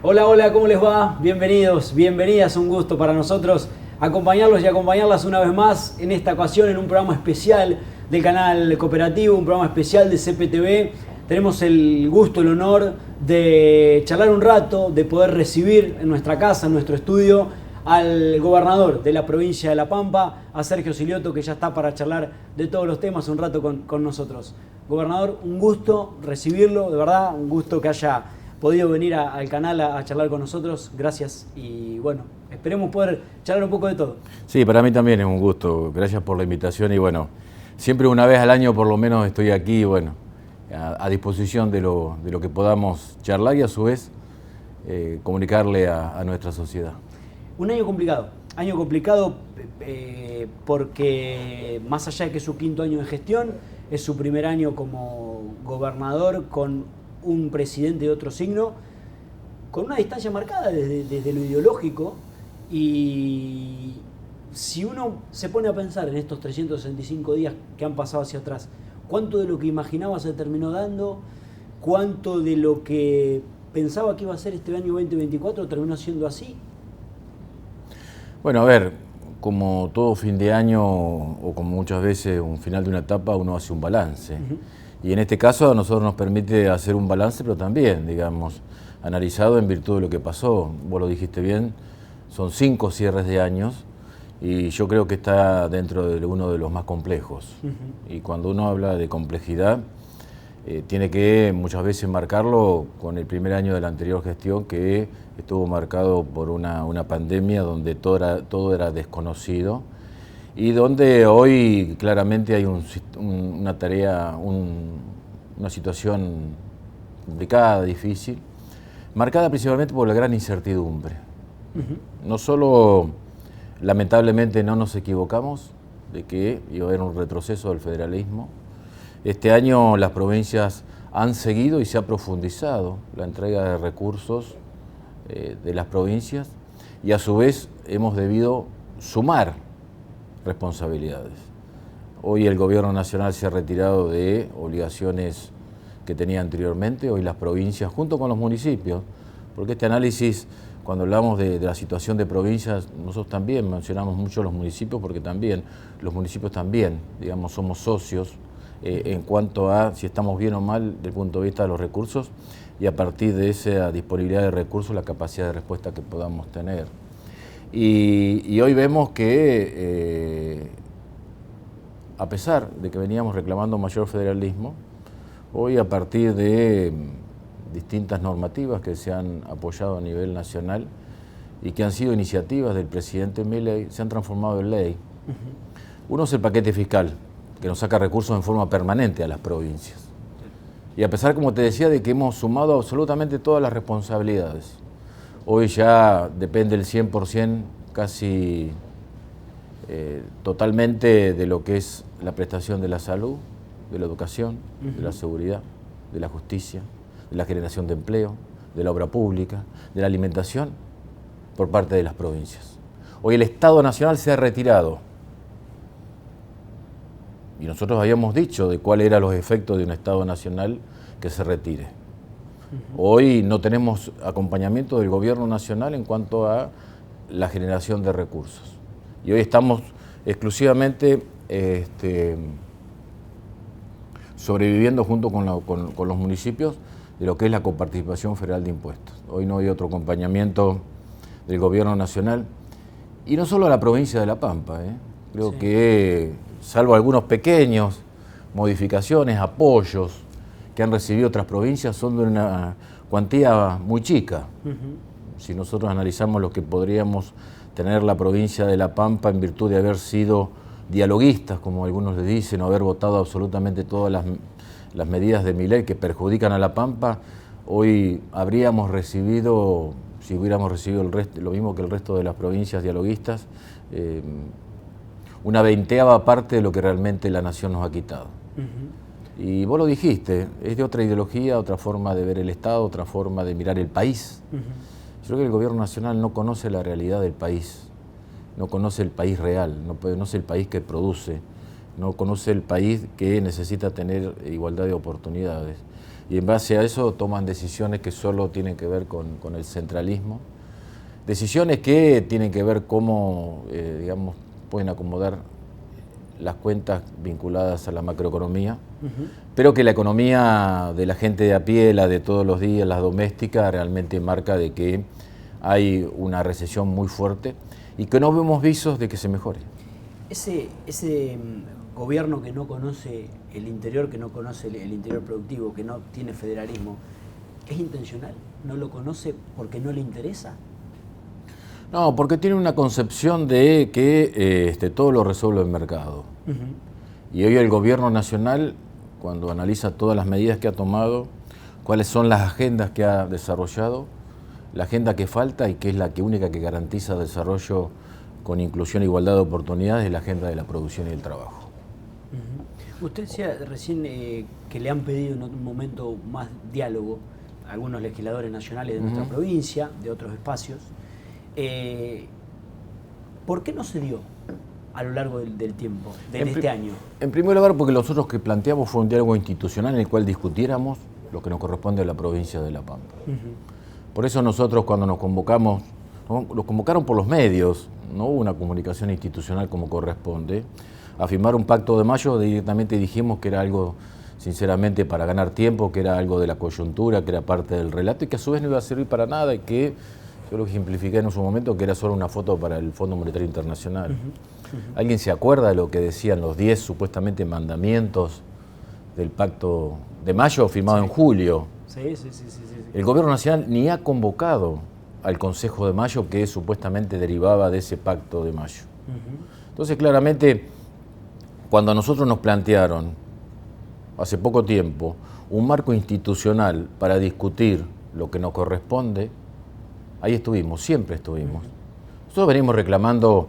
Hola, hola, ¿cómo les va? Bienvenidos, bienvenidas, un gusto para nosotros acompañarlos y acompañarlas una vez más en esta ocasión en un programa especial del canal Cooperativo, un programa especial de CPTV. Tenemos el gusto, el honor de charlar un rato, de poder recibir en nuestra casa, en nuestro estudio, al gobernador de la provincia de La Pampa, a Sergio Silioto, que ya está para charlar de todos los temas un rato con nosotros. Gobernador, un gusto recibirlo, de verdad, un gusto que haya podido venir al canal a charlar con nosotros. Gracias y bueno, esperemos poder charlar un poco de todo. Sí, para mí también es un gusto. Gracias por la invitación y bueno, siempre una vez al año por lo menos estoy aquí, bueno, a disposición de lo que podamos charlar y a su vez comunicarle a nuestra sociedad. Un año complicado porque más allá de que es su quinto año de gestión, es su primer año como gobernador con un presidente de otro signo, con una distancia marcada desde lo ideológico, y si uno se pone a pensar en estos 365 días que han pasado hacia atrás, ¿cuánto de lo que imaginaba se terminó dando? ¿Cuánto de lo que pensaba que iba a ser este año 2024 terminó siendo así? Bueno, a ver, como todo fin de año o como muchas veces un final de una etapa, uno hace un balance. Y en este caso a nosotros nos permite hacer un balance, pero también, digamos, analizado en virtud de lo que pasó. Vos lo dijiste bien, son 5 cierres de años y yo creo que está dentro de uno de los más complejos. Y cuando uno habla de complejidad, tiene que muchas veces marcarlo con el primer año de la anterior gestión, que estuvo marcado por una pandemia donde todo era desconocido y donde hoy claramente hay una tarea, una situación complicada, difícil, marcada principalmente por la gran incertidumbre. No solo, lamentablemente, no nos equivocamos de que iba a haber un retroceso del federalismo. Este año las provincias han seguido y se ha profundizado la entrega de recursos de las provincias y a su vez hemos debido sumar responsabilidades. Hoy el gobierno nacional se ha retirado de obligaciones que tenía anteriormente, hoy las provincias junto con los municipios, porque este análisis, cuando hablamos de la situación de provincias, nosotros también mencionamos mucho los municipios porque también, los municipios también, digamos, somos socios en cuanto a si estamos bien o mal desde el punto de vista de los recursos y a partir de esa disponibilidad de recursos, la capacidad de respuesta que podamos tener. Y hoy vemos que, a pesar de que veníamos reclamando mayor federalismo, hoy a partir de distintas normativas que se han apoyado a nivel nacional y que han sido iniciativas del presidente Milei, se han transformado en ley. Uno es el paquete fiscal, que nos saca recursos en forma permanente a las provincias. Y a pesar, como te decía, de que hemos sumado absolutamente todas las responsabilidades, hoy ya depende el 100%, casi totalmente, de lo que es la prestación de la salud, de la educación, de la seguridad, de la justicia, de la generación de empleo, de la obra pública, de la alimentación, por parte de las provincias. Hoy el Estado Nacional se ha retirado. Y nosotros habíamos dicho de cuáles eran los efectos de un Estado Nacional que se retire. Hoy no tenemos acompañamiento del Gobierno Nacional en cuanto a la generación de recursos. Y hoy estamos exclusivamente sobreviviendo junto con los municipios de lo que es la coparticipación federal de impuestos. Hoy no hay otro acompañamiento del Gobierno Nacional. Y no solo a la provincia de La Pampa, creo sí, que salvo algunos pequeños modificaciones, apoyos que han recibido otras provincias, son de una cuantía muy chica. Si nosotros analizamos lo que podríamos tener la provincia de La Pampa en virtud de haber sido dialoguistas, como algunos le dicen, o haber votado absolutamente todas las medidas de Milei que perjudican a La Pampa, hoy habríamos recibido, si hubiéramos recibido lo mismo que el resto de las provincias dialoguistas, una 20ª parte de lo que realmente la nación nos ha quitado. Y vos lo dijiste, es de otra ideología, otra forma de ver el Estado, otra forma de mirar el país. Yo creo que el Gobierno Nacional no conoce la realidad del país, no conoce el país real, no conoce el país que produce, no conoce el país que necesita tener igualdad de oportunidades. y en base a eso toman decisiones que solo tienen que ver con el centralismo. Decisiones que tienen que ver cómo, digamos, pueden acomodar las cuentas vinculadas a la macroeconomía, pero que la economía de la gente de a pie, la de todos los días, la doméstica, realmente marca de que hay una recesión muy fuerte y que no vemos visos de que se mejore. Ese gobierno que no conoce el interior, que no conoce el interior productivo, que no tiene federalismo, ¿es intencional? ¿No lo conoce porque no le interesa? No, porque tiene una concepción de que todo lo resuelve el mercado. Y hoy el gobierno nacional, cuando analiza todas las medidas que ha tomado, cuáles son las agendas que ha desarrollado, la agenda que falta y que es la única que garantiza desarrollo con inclusión e igualdad de oportunidades es la agenda de la producción y el trabajo. Usted decía recién que le han pedido en un momento más diálogo a algunos legisladores nacionales de nuestra provincia, de otros espacios. ¿Por qué no se dio a lo largo del tiempo, de este año? En primer lugar, porque nosotros que planteamos fue un diálogo institucional en el cual discutiéramos lo que nos corresponde a la provincia de La Pampa. Por eso nosotros cuando nos convocamos, nos convocaron por los medios, no hubo una comunicación institucional como corresponde, a firmar un pacto de mayo, directamente dijimos que era algo, sinceramente, para ganar tiempo, que era algo de la coyuntura, que era parte del relato y que a su vez no iba a servir para nada y que yo lo ejemplifiqué en su momento que era solo una foto para el Fondo Monetario Internacional. ¿Alguien se acuerda de lo que decían los 10 supuestamente mandamientos del Pacto de Mayo firmado en julio? Sí. El Gobierno Nacional ni ha convocado al Consejo de Mayo que supuestamente derivaba de ese Pacto de Mayo. Entonces, claramente, cuando a nosotros nos plantearon, hace poco tiempo, un marco institucional para discutir lo que nos corresponde, ahí estuvimos, siempre estuvimos. Nosotros venimos reclamando,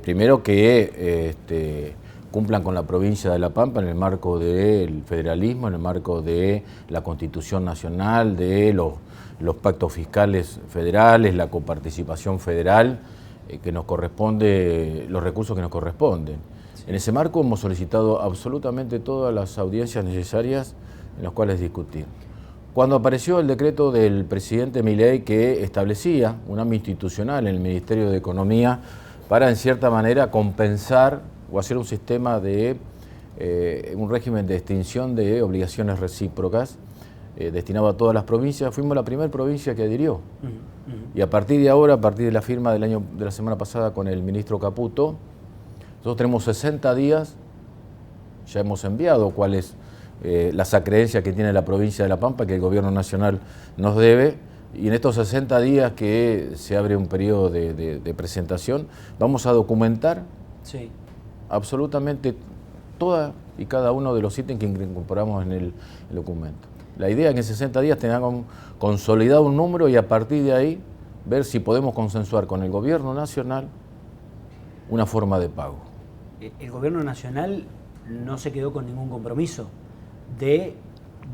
primero, que cumplan con la provincia de La Pampa en el marco del federalismo, en el marco de la Constitución Nacional, de los pactos fiscales federales, la coparticipación federal, que nos corresponde, los recursos que nos corresponden. Sí. En ese marco hemos solicitado absolutamente todas las audiencias necesarias en las cuales discutir. Cuando apareció el decreto del presidente Milei que establecía un ámbito institucional en el Ministerio de Economía para, en cierta manera, compensar o hacer un sistema de un régimen de extinción de obligaciones recíprocas destinado a todas las provincias, fuimos la primera provincia que adhirió. Y a partir de ahora, a partir de la firma de la semana pasada con el ministro Caputo, nosotros tenemos 60 días, ya hemos enviado cuáles las acreencias que tiene la provincia de La Pampa, que el Gobierno Nacional nos debe, y en estos 60 días que se abre un periodo de presentación, vamos a documentar absolutamente toda y cada uno de los ítems que incorporamos en el documento. La idea es que en 60 días tengamos consolidado un número y a partir de ahí ver si podemos consensuar con el Gobierno Nacional una forma de pago. El Gobierno Nacional no se quedó con ningún compromiso de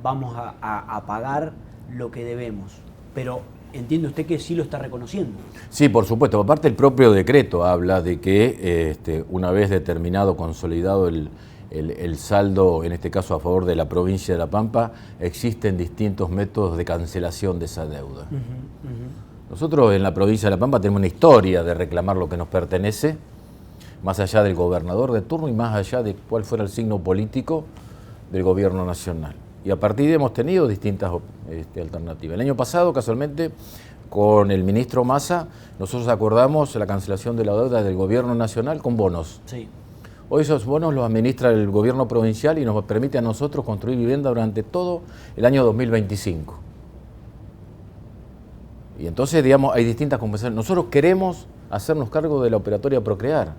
vamos a pagar lo que debemos, pero entiende usted que sí lo está reconociendo. Sí, por supuesto. Aparte, el propio decreto habla de que una vez determinado, consolidado el saldo, en este caso a favor de la provincia de La Pampa, existen distintos métodos de cancelación de esa deuda. Nosotros en la provincia de La Pampa tenemos una historia de reclamar lo que nos pertenece, más allá del gobernador de turno y más allá de cuál fuera el signo político del Gobierno Nacional. Y a partir de ahí hemos tenido distintas alternativas. El año pasado, casualmente, con el ministro Massa, nosotros acordamos la cancelación de la deuda del Gobierno Nacional con bonos. Sí. Hoy esos bonos los administra el Gobierno provincial y nos permite a nosotros construir vivienda durante todo el año 2025. Y entonces, digamos, hay distintas compensaciones. Nosotros queremos hacernos cargo de la operatoria Procrear,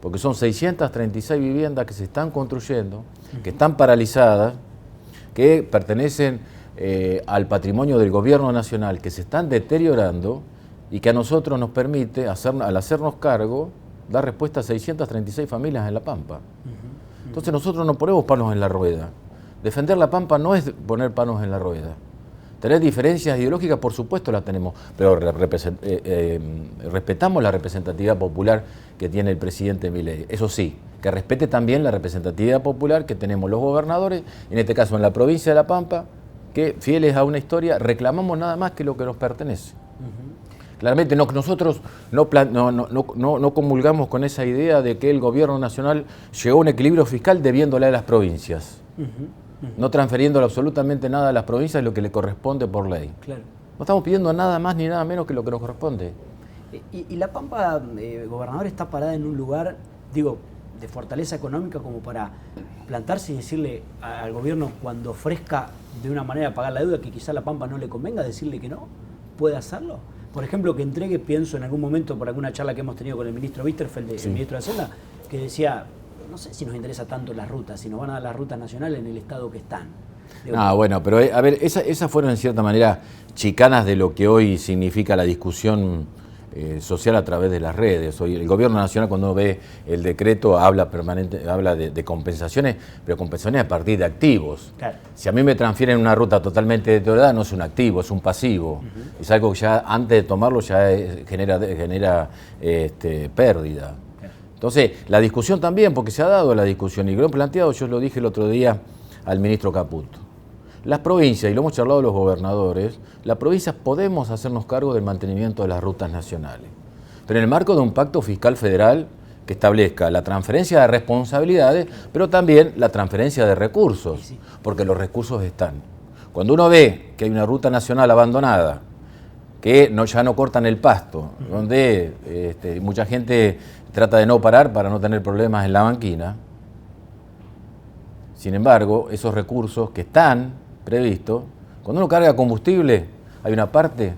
porque son 636 viviendas que se están construyendo, que están paralizadas, que pertenecen al patrimonio del Gobierno Nacional, que se están deteriorando y que a nosotros nos permite, al hacernos cargo, dar respuesta a 636 familias en La Pampa. Entonces nosotros no ponemos palos en la rueda. Defender La Pampa no es poner palos en la rueda. Tener diferencias ideológicas, por supuesto las tenemos, pero respetamos la representatividad popular que tiene el presidente Milei. Eso sí, que respete también la representatividad popular que tenemos los gobernadores, en este caso en la provincia de La Pampa, que fieles a una historia reclamamos nada más que lo que nos pertenece. Claramente nosotros no comulgamos con esa idea de que el gobierno nacional llegó a un equilibrio fiscal debiéndole a las provincias, no transfiriéndole absolutamente nada a las provincias de lo que le corresponde por ley. Claro. No estamos pidiendo nada más ni nada menos que lo que nos corresponde. Y La Pampa, gobernador, está parada en un lugar, digo, de fortaleza económica como para plantarse y decirle al gobierno cuando ofrezca de una manera pagar la deuda que quizá a La Pampa no le convenga, decirle que no, puede hacerlo. Por ejemplo, que entregue, pienso en algún momento por alguna charla que hemos tenido con el ministro Bitterfeld, el ministro de Hacienda, que decía, no sé si nos interesa tanto las rutas, si nos van a dar las rutas nacionales en el estado que están. Digo, Bueno, pero a ver, esas fueron en cierta manera chicanas de lo que hoy significa la discusión social a través de las redes. Hoy el gobierno nacional, cuando uno ve el decreto, habla de compensaciones, pero compensaciones a partir de activos. Claro. Si a mí me transfieren una ruta totalmente deteriorada, no es un activo, es un pasivo. Es algo que ya antes de tomarlo ya genera pérdida. Claro. Entonces, la discusión también, porque se ha dado la discusión, y lo he planteado, yo lo dije el otro día al ministro Caputo. Las provincias, y lo hemos charlado los gobernadores, las provincias podemos hacernos cargo del mantenimiento de las rutas nacionales, pero en el marco de un pacto fiscal federal que establezca la transferencia de responsabilidades, pero también la transferencia de recursos, porque los recursos están. Cuando uno ve que hay una ruta nacional abandonada, que ya no cortan el pasto, donde mucha gente trata de no parar para no tener problemas en la banquina, sin embargo, esos recursos que están previsto, cuando uno carga combustible, hay una parte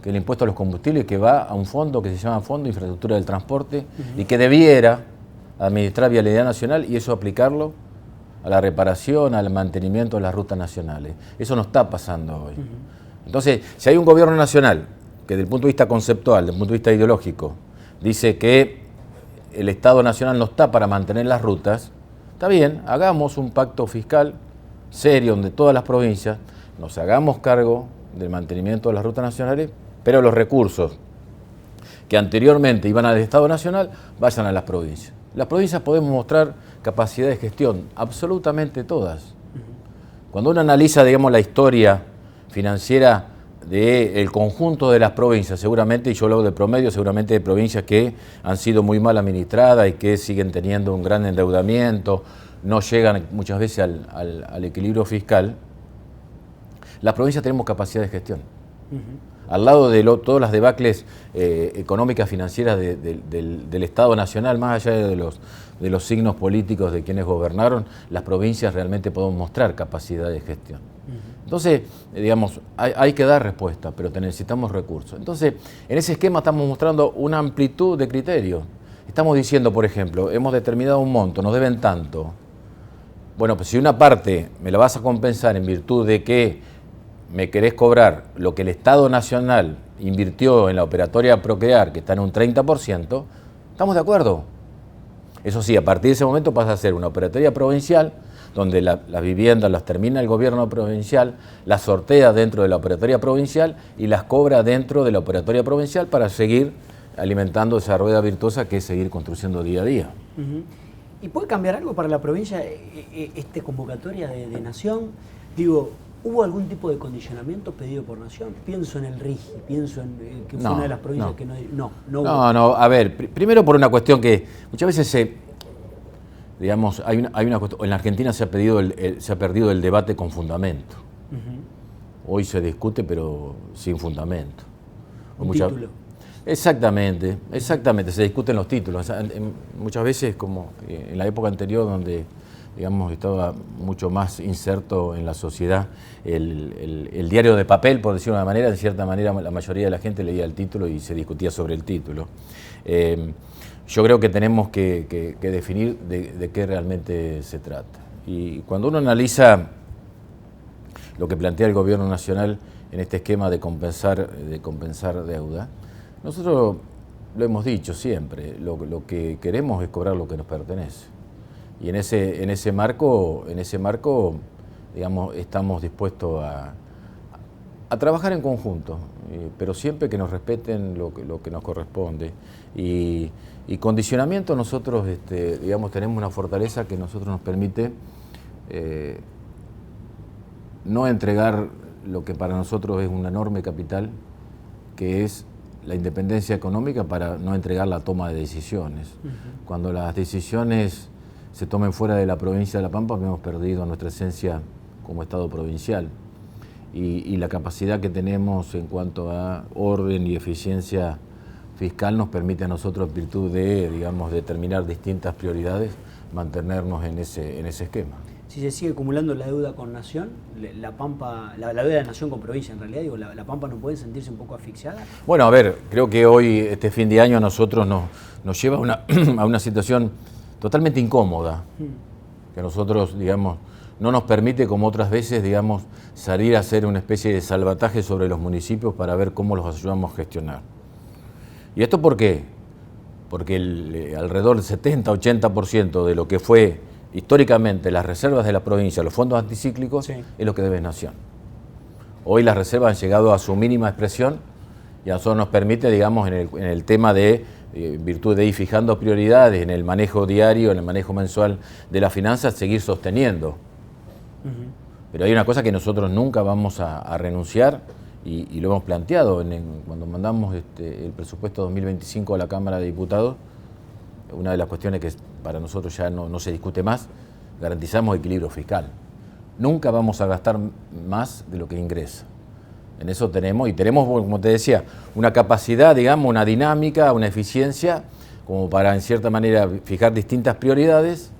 que el impuesto a los combustibles que va a un fondo que se llama Fondo de Infraestructura del Transporte y que debiera administrar Vialidad Nacional y eso aplicarlo a la reparación, al mantenimiento de las rutas nacionales. Eso no está pasando hoy. Entonces, si hay un gobierno nacional que desde el punto de vista conceptual, desde el punto de vista ideológico, dice que el Estado Nacional no está para mantener las rutas, está bien, hagamos un pacto fiscal serio donde todas las provincias nos hagamos cargo del mantenimiento de las rutas nacionales, pero los recursos que anteriormente iban al Estado Nacional vayan a las provincias. Las provincias podemos mostrar capacidad de gestión, absolutamente todas. Cuando uno analiza, digamos, la historia financiera del conjunto de las provincias, seguramente, y yo hablo de promedio, seguramente de provincias que han sido muy mal administradas y que siguen teniendo un gran endeudamiento, no llegan muchas veces al equilibrio fiscal, las provincias tenemos capacidad de gestión. Al lado de todas las debacles económicas, financieras del Estado Nacional, más allá de los signos políticos de quienes gobernaron, las provincias realmente podemos mostrar capacidad de gestión. Entonces, digamos, hay que dar respuesta, pero necesitamos recursos. Entonces, en ese esquema estamos mostrando una amplitud de criterios. Estamos diciendo, por ejemplo, hemos determinado un monto, nos deben tanto. Bueno, pues si una parte me la vas a compensar en virtud de que me querés cobrar lo que el Estado Nacional invirtió en la operatoria Procrear, que está en un 30%, ¿estamos de acuerdo? Eso sí, a partir de ese momento pasa a ser una operatoria provincial, donde las viviendas las termina el gobierno provincial, las sortea dentro de la operatoria provincial y las cobra dentro de la operatoria provincial para seguir alimentando esa rueda virtuosa que es seguir construyendo día a día. ¿Y puede cambiar algo para la provincia esta convocatoria de Nación? Digo, ¿hubo algún tipo de condicionamiento pedido por Nación? Pienso en el RIGI, pienso en que fue una de las provincias que no hubo. No, a ver, primero por una cuestión que muchas veces digamos, hay una cuestión, en la Argentina se ha perdido el debate con fundamento. Hoy se discute pero sin fundamento. Título. Exactamente, se discuten los títulos. Muchas veces, como en la época anterior, donde digamos estaba mucho más inserto en la sociedad el diario de papel, por decirlo de una manera, de cierta manera la mayoría de la gente leía el título y se discutía sobre el título. Yo creo que tenemos que definir de qué realmente se trata. Y cuando uno analiza lo que plantea el gobierno nacional en este esquema de compensar deuda, nosotros lo hemos dicho siempre, lo que queremos es cobrar lo que nos pertenece. Y en ese marco, digamos, estamos dispuestos A trabajar en conjunto, pero siempre que nos respeten lo que nos corresponde. Y condicionamiento, nosotros digamos, tenemos una fortaleza que nosotros nos permite no entregar lo que para nosotros es un enorme capital, que es la independencia económica, para no entregar la toma de decisiones. Cuando las decisiones se tomen fuera de la provincia de La Pampa, hemos perdido nuestra esencia como Estado provincial. Y la capacidad que tenemos en cuanto a orden y eficiencia fiscal nos permite a nosotros, en virtud de, digamos, determinar distintas prioridades, mantenernos en ese esquema. Si se sigue acumulando la deuda con Nación, la Pampa, la deuda de Nación con provincia en realidad, digo, la Pampa no puede sentirse un poco asfixiada. Bueno, a ver, creo que hoy, este fin de año, a nosotros nos lleva a una situación totalmente incómoda, que nosotros, digamos, no nos permite, como otras veces, digamos, salir a hacer una especie de salvataje sobre los municipios para ver cómo los ayudamos a gestionar. ¿Y esto por qué? Porque alrededor del 70-80% de lo que fue históricamente las reservas de la provincia, los fondos anticíclicos, sí, es lo que debe Nación. Hoy las reservas han llegado a su mínima expresión y a nosotros nos permite, digamos, en el tema de, en virtud de ir fijando prioridades, en el manejo diario, en el manejo mensual de las finanzas, seguir sosteniendo. Pero hay una cosa que nosotros nunca vamos a renunciar, y lo hemos planteado cuando mandamos el presupuesto 2025 a la Cámara de Diputados. Una de las cuestiones que para nosotros ya no se discute más, garantizamos equilibrio fiscal. Nunca vamos a gastar más de lo que ingresa. En eso tenemos, como te decía, una capacidad, digamos, una dinámica, una eficiencia, como para, en cierta manera, fijar distintas prioridades,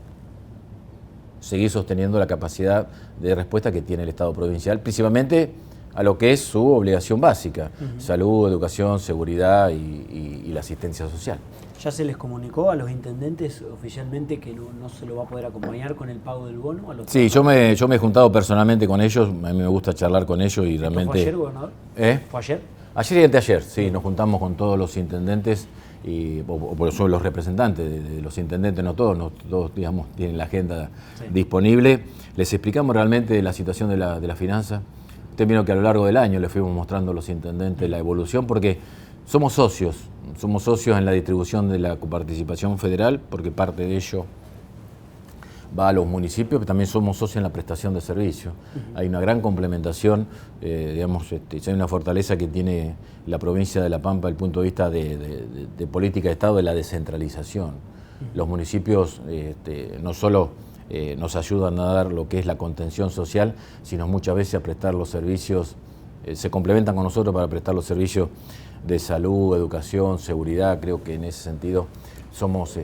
seguir sosteniendo la capacidad de respuesta que tiene el Estado provincial, principalmente a lo que es su obligación básica: salud, educación, seguridad y la asistencia social. ¿Ya se les comunicó a los intendentes oficialmente que no se lo va a poder acompañar con el pago del bono? Sí, yo me he juntado personalmente con ellos, a mí me gusta charlar con ellos y realmente... ¿Fue ayer, gobernador? ¿Fue ayer? Ayer y anteayer, sí, nos juntamos con todos los intendentes, porque son los representantes de los intendentes, no todos, digamos, tienen la agenda disponible. Les explicamos realmente la situación de la finanza. Usted vio que a lo largo del año les fuimos mostrando a los intendentes la evolución, porque somos socios en la distribución de la coparticipación federal, porque parte de ello va a los municipios, pero también somos socios en la prestación de servicios. Hay una gran complementación, digamos, hay una fortaleza que tiene la provincia de La Pampa desde el punto de vista de política de Estado, de la descentralización. Los municipios no solo nos ayudan a dar lo que es la contención social, sino muchas veces a prestar los servicios, se complementan con nosotros para prestar los servicios de salud, educación, seguridad. Creo que en ese sentido somos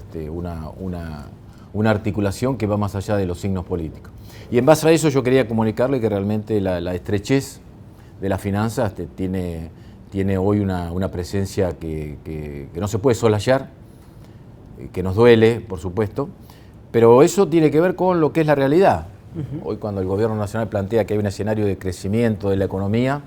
una articulación que va más allá de los signos políticos. Y en base a eso yo quería comunicarle que realmente la estrechez de las finanzas tiene hoy una presencia que no se puede soslayar, que nos duele, por supuesto, pero eso tiene que ver con lo que es la realidad. Hoy, cuando el Gobierno Nacional plantea que hay un escenario de crecimiento de la economía,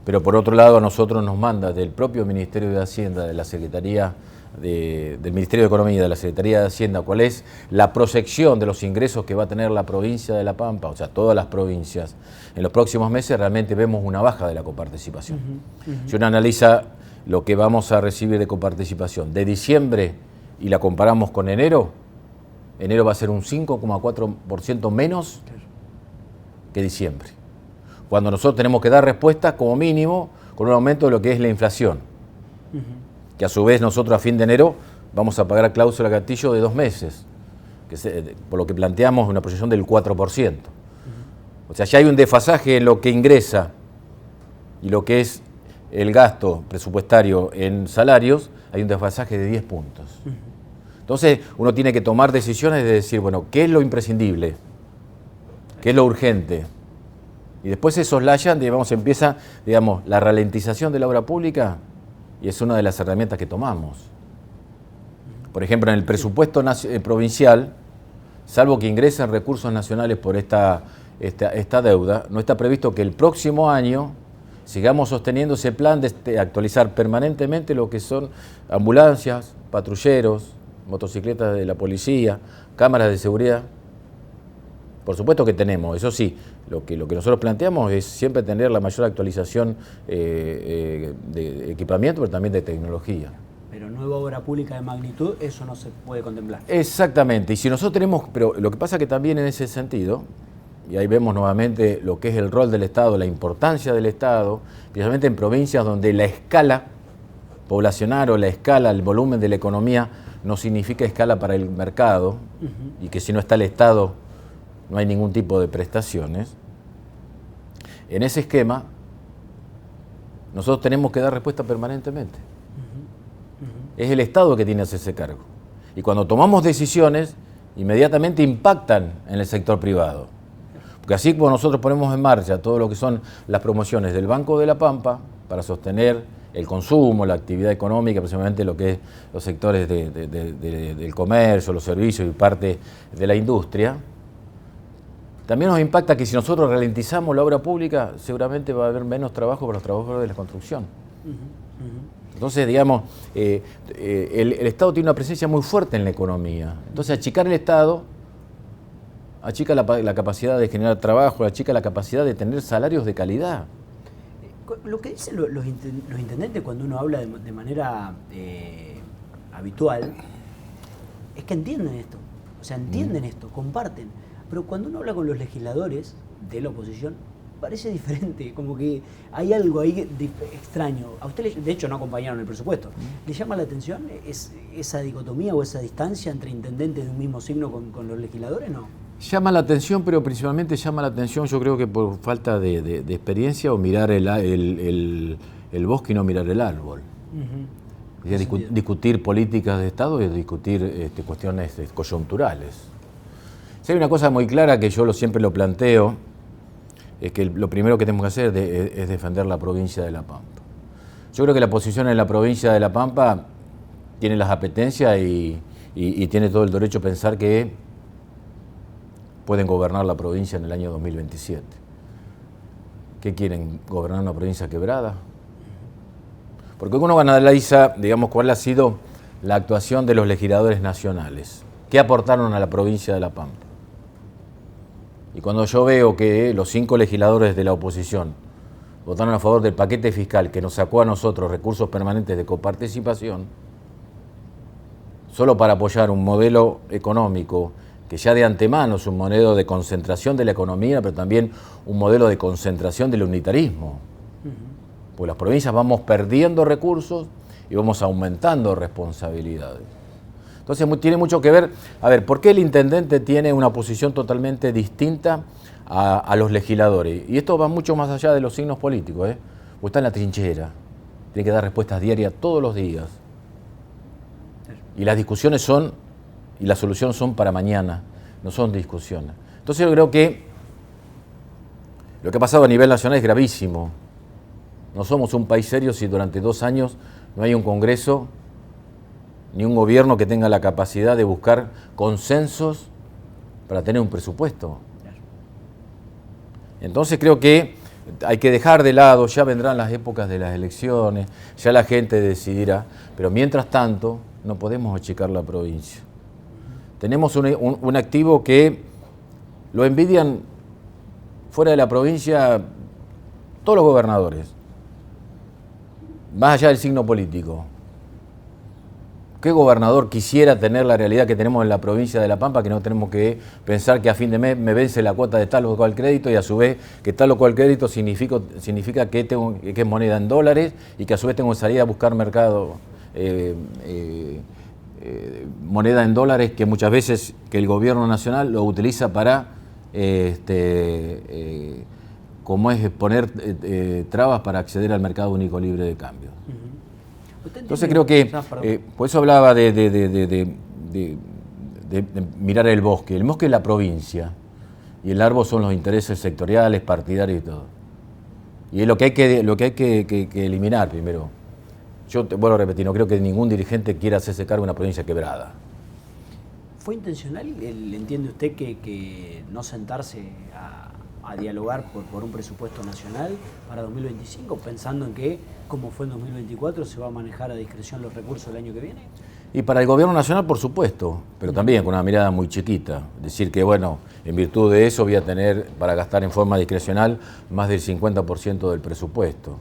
pero por otro lado a nosotros nos manda del propio Ministerio de Hacienda, de la Secretaría del Ministerio de Economía y de la Secretaría de Hacienda, cuál es la proyección de los ingresos que va a tener la provincia de La Pampa, o sea, todas las provincias, en los próximos meses, realmente vemos una baja de la coparticipación. Si uno analiza lo que vamos a recibir de coparticipación de diciembre y la comparamos con enero va a ser un 5,4% menos que diciembre, cuando nosotros tenemos que dar respuesta como mínimo con un aumento de lo que es la inflación, que a su vez nosotros a fin de enero vamos a pagar cláusula gatillo de 2 meses, por lo que planteamos una proyección del 4%. O sea, ya hay un desfasaje en lo que ingresa y lo que es el gasto presupuestario en salarios, hay un desfasaje de 10 puntos. Entonces uno tiene que tomar decisiones de decir, bueno, ¿qué es lo imprescindible? ¿Qué es lo urgente? Y después se soslayan, digamos, empieza, digamos, la ralentización de la obra pública, y es una de las herramientas que tomamos. Por ejemplo, en el presupuesto provincial, salvo que ingresen recursos nacionales por esta deuda, no está previsto que el próximo año sigamos sosteniendo ese plan de actualizar permanentemente lo que son ambulancias, patrulleros, motocicletas de la policía, cámaras de seguridad. Por supuesto que tenemos, eso sí, lo que nosotros planteamos es siempre tener la mayor actualización de equipamiento, pero también de tecnología. Pero nueva obra pública de magnitud, eso no se puede contemplar. Exactamente, y si nosotros tenemos, pero lo que pasa que también en ese sentido, y ahí vemos nuevamente lo que es el rol del Estado, la importancia del Estado, especialmente en provincias donde la escala poblacional o la escala, el volumen de la economía no significa escala para el mercado, y que si no está el Estado no hay ningún tipo de prestaciones. En ese esquema, nosotros tenemos que dar respuesta permanentemente. Es el Estado que tiene que hacerse cargo. Y cuando tomamos decisiones, inmediatamente impactan en el sector privado. Porque así como nosotros ponemos en marcha todo lo que son las promociones del Banco de la Pampa para sostener el consumo, la actividad económica, principalmente lo que es los sectores del comercio, los servicios y parte de la industria, también nos impacta que si nosotros ralentizamos la obra pública, seguramente va a haber menos trabajo para los trabajadores de la construcción. Entonces, digamos, el Estado tiene una presencia muy fuerte en la economía. Entonces, achicar el Estado, achica la capacidad de generar trabajo, achica la capacidad de tener salarios de calidad. Lo que dicen los intendentes cuando uno habla de manera habitual es que entienden esto, o sea, entienden esto, comparten. Pero cuando uno habla con los legisladores de la oposición, parece diferente, como que hay algo ahí extraño. A usted, de hecho, no acompañaron el presupuesto. ¿Le llama la atención esa dicotomía o esa distancia entre intendentes de un mismo signo con los legisladores? No. Llama la atención, pero principalmente llama la atención, yo creo que por falta de experiencia o mirar el bosque y no mirar el árbol. Discutir políticas de Estado es discutir cuestiones coyunturales. Si hay una cosa muy clara que yo siempre lo planteo, es que lo primero que tenemos que hacer es defender la provincia de La Pampa. Yo creo que la posición en la provincia de La Pampa tiene las apetencias y tiene todo el derecho a pensar que pueden gobernar la provincia en el año 2027. ¿Qué quieren? ¿Gobernar una provincia quebrada? Porque uno analiza, digamos, cuál ha sido la actuación de los legisladores nacionales. ¿Qué aportaron a la provincia de La Pampa? Y cuando yo veo que los 5 legisladores de la oposición votaron a favor del paquete fiscal que nos sacó a nosotros recursos permanentes de coparticipación, solo para apoyar un modelo económico que ya de antemano es un modelo de concentración de la economía, pero también un modelo de concentración del unitarismo. Porque las provincias vamos perdiendo recursos y vamos aumentando responsabilidades. Entonces tiene mucho que ver, a ver, ¿por qué el intendente tiene una posición totalmente distinta a los legisladores? Y esto va mucho más allá de los signos políticos, o está en la trinchera, tiene que dar respuestas diarias todos los días. Y las discusiones son, y las soluciones son para mañana, no son discusiones. Entonces yo creo que lo que ha pasado a nivel nacional es gravísimo. No somos un país serio si durante 2 años no hay un Congreso ni un gobierno que tenga la capacidad de buscar consensos para tener un presupuesto. Entonces creo que hay que dejar de lado, ya vendrán las épocas de las elecciones, ya la gente decidirá, pero mientras tanto no podemos achicar la provincia. Tenemos un activo que lo envidian fuera de la provincia todos los gobernadores, más allá del signo político. ¿Qué gobernador quisiera tener la realidad que tenemos en la provincia de La Pampa, que no tenemos que pensar que a fin de mes me vence la cuota de tal o cual crédito y a su vez que tal o cual crédito significa que es moneda en dólares y que a su vez tengo que salir a buscar mercado moneda en dólares que muchas veces que el gobierno nacional lo utiliza para como es poner trabas para acceder al mercado único libre de cambio. Entonces creo que, por eso hablaba de mirar el bosque. El bosque es la provincia y el árbol son los intereses sectoriales, partidarios y todo. Y es lo que hay que eliminar primero. Yo te vuelvo a repetir, no creo que ningún dirigente quiera hacerse cargo de una provincia quebrada. ¿Fue intencional, entiende usted, que no sentarse a dialogar por un presupuesto nacional para 2025, pensando en que, como fue en 2024, se va a manejar a discreción los recursos del año que viene? Y para el gobierno nacional, por supuesto, pero también con una mirada muy chiquita. Decir que, bueno, en virtud de eso voy a tener para gastar en forma discrecional más del 50% del presupuesto.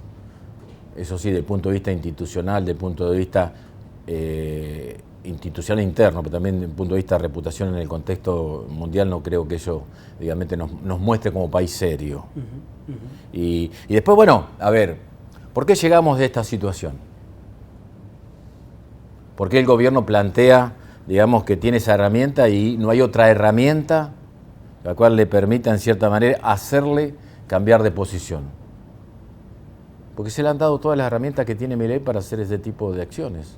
Eso sí, desde el punto de vista institucional, desde el punto de vista institucional interno, pero también desde el punto de vista de reputación en el contexto mundial, no creo que eso, digamos, nos muestre como país serio. Y después, bueno, a ver, ¿por qué llegamos de esta situación? ¿Por qué el gobierno plantea, digamos, que tiene esa herramienta y no hay otra herramienta la cual le permita, en cierta manera, hacerle cambiar de posición? Porque se le han dado todas las herramientas que tiene Milei para hacer ese tipo de acciones.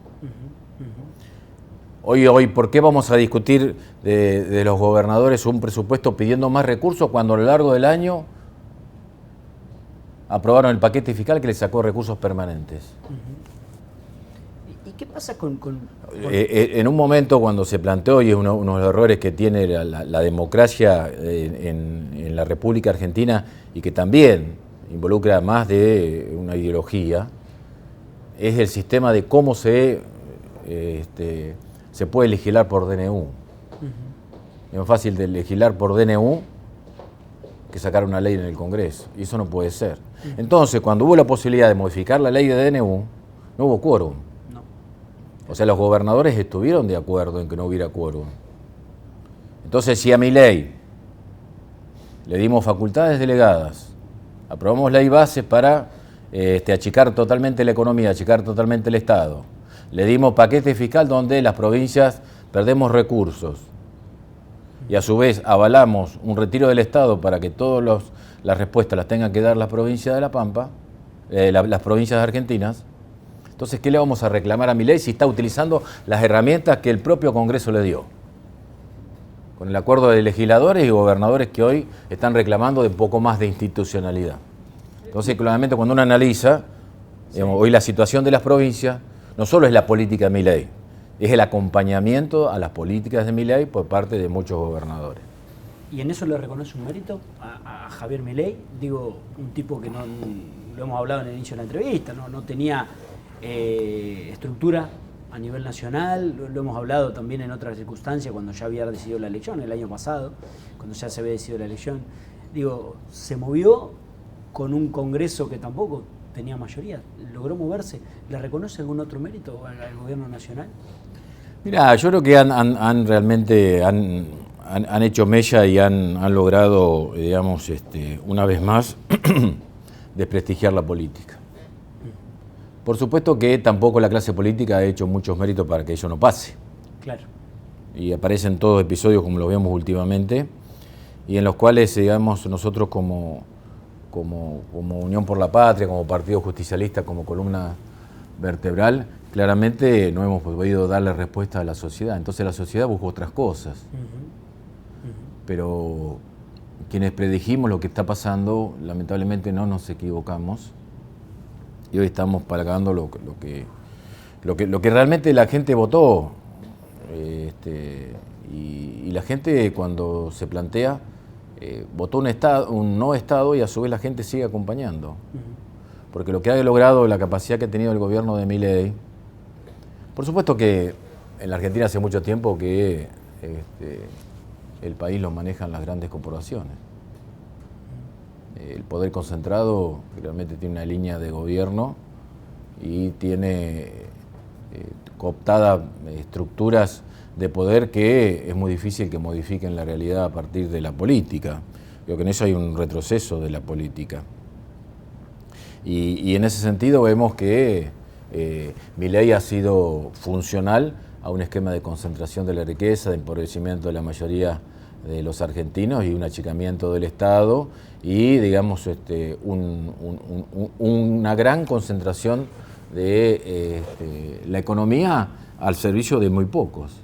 Hoy, ¿por qué vamos a discutir de los gobernadores un presupuesto pidiendo más recursos cuando a lo largo del año aprobaron el paquete fiscal que le sacó recursos permanentes? ¿Y qué pasa con...? En un momento cuando se planteó, y es uno de los errores que tiene la democracia en la República Argentina y que también involucra más de una ideología, es el sistema de cómo se puede legislar por DNU. Es más fácil de legislar por DNU que sacar una ley en el Congreso, y eso no puede ser. Entonces, cuando hubo la posibilidad de modificar la ley de DNU, no hubo quórum. O sea, los gobernadores estuvieron de acuerdo en que no hubiera quórum. Entonces, si a Milei le dimos facultades delegadas, aprobamos ley base para achicar totalmente la economía, achicar totalmente el Estado, le dimos paquete fiscal donde las provincias perdemos recursos, y a su vez avalamos un retiro del Estado para que todas las respuestas las tengan que dar las provincias de La Pampa, las provincias argentinas. Entonces, ¿qué le vamos a reclamar a Milei si está utilizando las herramientas que el propio Congreso le dio? Con el acuerdo de legisladores y gobernadores que hoy están reclamando de poco más de institucionalidad. Entonces, claramente, cuando uno analiza, digamos, hoy la situación de las provincias, no solo es la política de Milei, es el acompañamiento a las políticas de Milei por parte de muchos gobernadores. ¿Y en eso le reconoce un mérito a Javier Milei? Digo, un tipo que no, lo hemos hablado en el inicio de la entrevista, no tenía estructura a nivel nacional, lo hemos hablado también en otras circunstancias cuando ya había decidido la elección, el año pasado, cuando ya se había decidido la elección. Digo, se movió con un Congreso que tampoco tenía mayoría, logró moverse. ¿Le reconoce algún otro mérito al gobierno nacional? Mirá, yo creo que realmente han hecho mella y han logrado, digamos, una vez más, desprestigiar la política. Por supuesto que tampoco la clase política ha hecho muchos méritos para que eso no pase. Claro. Y aparecen todos episodios como lo vemos últimamente, y en los cuales, digamos, nosotros como Unión por la Patria, como Partido Justicialista, como columna vertebral, claramente no hemos podido darle respuesta a la sociedad. Entonces la sociedad busca otras cosas. Pero quienes predijimos lo que está pasando, lamentablemente no nos equivocamos. Y hoy estamos pagando lo que realmente la gente votó. Y la gente, cuando se plantea, votó un no Estado, y a su vez la gente sigue acompañando. Porque lo que ha logrado, la capacidad que ha tenido el gobierno de Milei, por supuesto que en la Argentina hace mucho tiempo que el país lo manejan las grandes corporaciones. El poder concentrado realmente tiene una línea de gobierno y tiene cooptadas estructuras de poder que es muy difícil que modifiquen la realidad a partir de la política. Creo que en eso hay un retroceso de la política. Y en ese sentido vemos que Milei ha sido funcional a un esquema de concentración de la riqueza, de empobrecimiento de la mayoría de los argentinos y un achicamiento del Estado y, digamos, una gran concentración de la economía al servicio de muy pocos.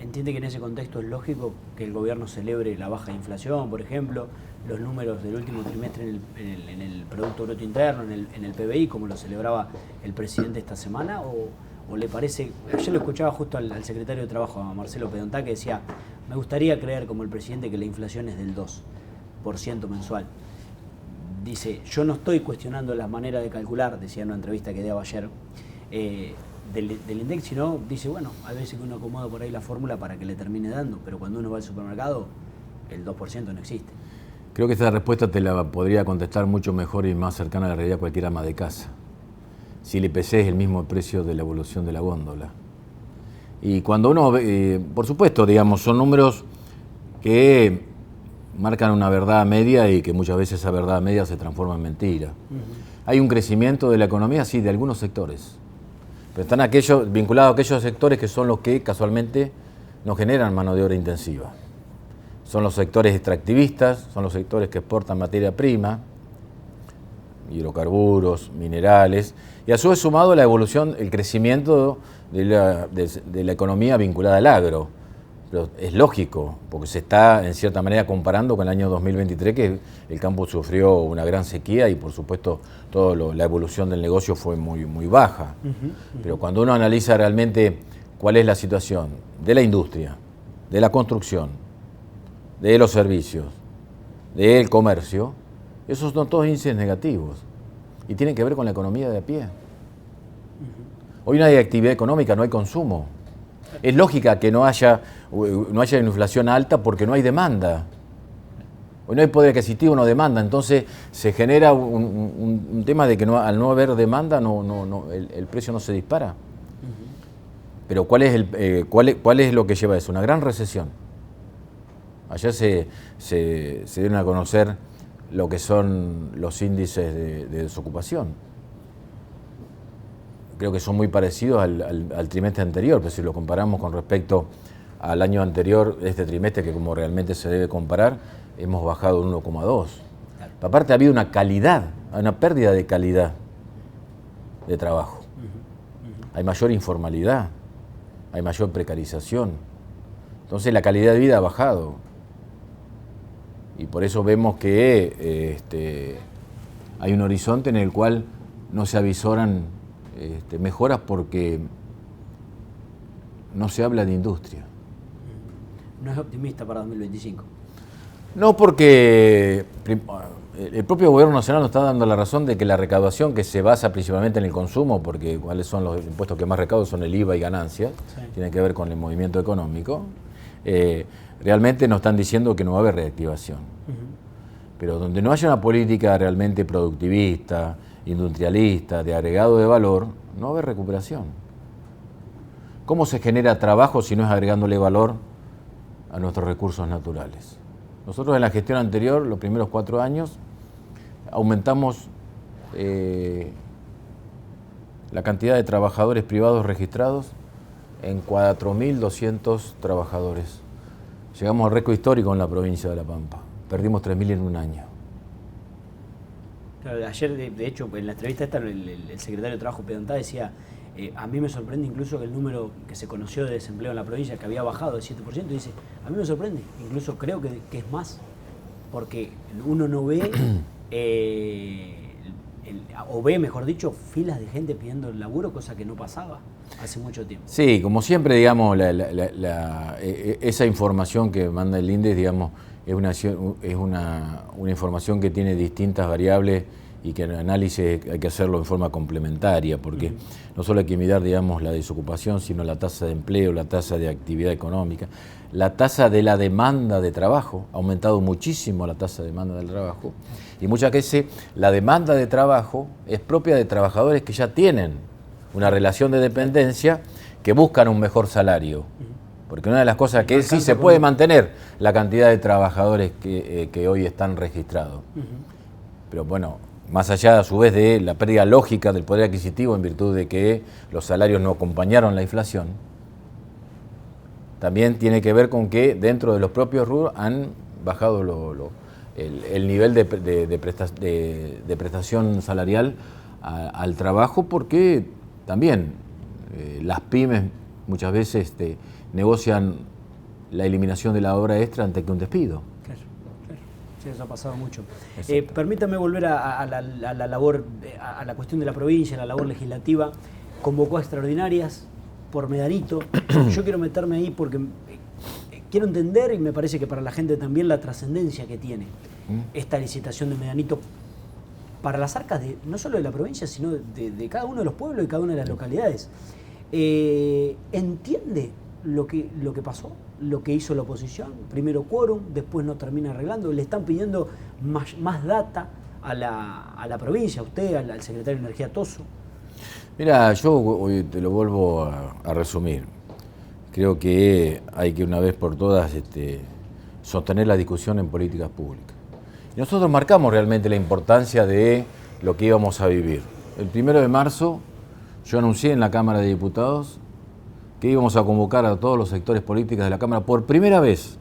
¿Entiende que en ese contexto es lógico que el gobierno celebre la baja de inflación, por ejemplo, los números del último trimestre en el Producto Bruto Interno, en el PBI, como lo celebraba el presidente esta semana? ¿O le parece? Ayer lo escuchaba justo al secretario de Trabajo, a Marcelo Pedontá, que decía: me gustaría creer como el presidente que la inflación es del 2% mensual. Dice, yo no estoy cuestionando la manera de calcular, decía en una entrevista que daba ayer, del INDEC, sino dice, bueno, a veces que uno acomoda por ahí la fórmula para que le termine dando, pero cuando uno va al supermercado, el 2% no existe. Creo que esta respuesta te la podría contestar mucho mejor y más cercana a la realidad cualquier ama de casa. Si el IPC es el mismo precio de la evolución de la góndola. Y cuando uno ve, por supuesto, digamos, son números que marcan una verdad media y que muchas veces esa verdad media se transforma en mentira. Hay un crecimiento de la economía, sí, de algunos sectores. Pero están vinculados a aquellos sectores que son los que casualmente no generan mano de obra intensiva. Son los sectores extractivistas, son los sectores que exportan materia prima, hidrocarburos, minerales, y a su vez sumado la evolución, el crecimiento de la economía vinculada al agro. Pero es lógico, porque se está en cierta manera comparando con el año 2023, que el campo sufrió una gran sequía y por supuesto la evolución del negocio fue muy, muy baja. Pero cuando uno analiza realmente cuál es la situación de la industria, de la construcción, de los servicios, del comercio, esos son todos índices negativos y tienen que ver con la economía de a pie. Hoy no hay actividad económica, no hay consumo. Es lógica que no haya una inflación alta porque no hay demanda. Hoy no hay poder adquisitivo, no demanda. Entonces se genera un tema de que al no haber demanda el precio no se dispara. Pero ¿cuál es lo que lleva a eso? Una gran recesión. Ayer se dieron a conocer lo que son los índices de desocupación. Creo que son muy parecidos al trimestre anterior, pero si lo comparamos con respecto al año anterior, este trimestre, que como realmente se debe comparar, hemos bajado un 1,2. Claro. Aparte ha habido una pérdida de calidad de trabajo. Hay mayor informalidad, hay mayor precarización. Entonces la calidad de vida ha bajado. Y por eso vemos que hay un horizonte en el cual no se avisoran mejoras porque no se habla de industria. ¿No es optimista para 2025? No, porque el propio gobierno nacional nos está dando la razón de que la recaudación, que se basa principalmente en el consumo, porque cuáles son los impuestos que más recaudan son el IVA y ganancias, sí, tienen que ver con el movimiento económico, realmente nos están diciendo que no va a haber reactivación. Pero donde no haya una política realmente productivista, industrialista, de agregado de valor, no va a haber recuperación. ¿Cómo se genera trabajo si no es agregándole valor a nuestros recursos naturales? Nosotros en la gestión anterior, los primeros 4 años, aumentamos la cantidad de trabajadores privados registrados en 4.200 trabajadores. Llegamos al récord histórico en la provincia de La Pampa. Perdimos 3.000 en un año. Claro, ayer, de hecho, en la entrevista esta, el secretario de Trabajo Pedantá decía, a mí me sorprende incluso que el número que se conoció de desempleo en la provincia, que había bajado de 7%, dice, a mí me sorprende, incluso creo que es más, porque uno no ve, o ve, mejor dicho, filas de gente pidiendo el laburo, cosa que no pasaba hace mucho tiempo. Sí, como siempre, digamos, esa información que manda el INDEC, digamos, es una información que tiene distintas variables y que el análisis hay que hacerlo en forma complementaria, porque no solo hay que mirar, digamos, la desocupación, sino la tasa de empleo, la tasa de actividad económica, la tasa de la demanda de trabajo. Ha aumentado muchísimo la tasa de demanda del trabajo, y muchas veces la demanda de trabajo es propia de trabajadores que ya tienen una relación de dependencia, que buscan un mejor salario. Porque una de las cosas que sí se puede mantener la cantidad de trabajadores que hoy están registrados. Pero bueno, más allá a su vez de la pérdida lógica del poder adquisitivo en virtud de que los salarios no acompañaron la inflación, también tiene que ver con que dentro de los propios rubros han bajado el nivel de prestación salarial al trabajo, porque también las pymes muchas veces negocian la eliminación de la hora extra antes que un despido. Claro. Sí, eso ha pasado mucho. Permítame volver a la labor, a la cuestión de la provincia, a la labor legislativa. Convocó a extraordinarias por Medanito. Yo quiero meterme ahí porque quiero entender, y me parece que para la gente también, la trascendencia que tiene esta licitación de Medanito para las arcas no solo de la provincia, sino de cada uno de los pueblos y cada una de las localidades. ¿entiende lo que pasó? Lo que hizo la oposición, primero quórum, después no termina arreglando, le están pidiendo más data a la provincia, a usted, al secretario de Energía Tosso. Mira, yo hoy te lo vuelvo a resumir. Creo que hay que una vez por todas sostener la discusión en políticas públicas. Y nosotros marcamos realmente la importancia de lo que íbamos a vivir. El 1 de marzo yo anuncié en la Cámara de Diputados que íbamos a convocar a todos los sectores políticos de la Cámara por primera vez.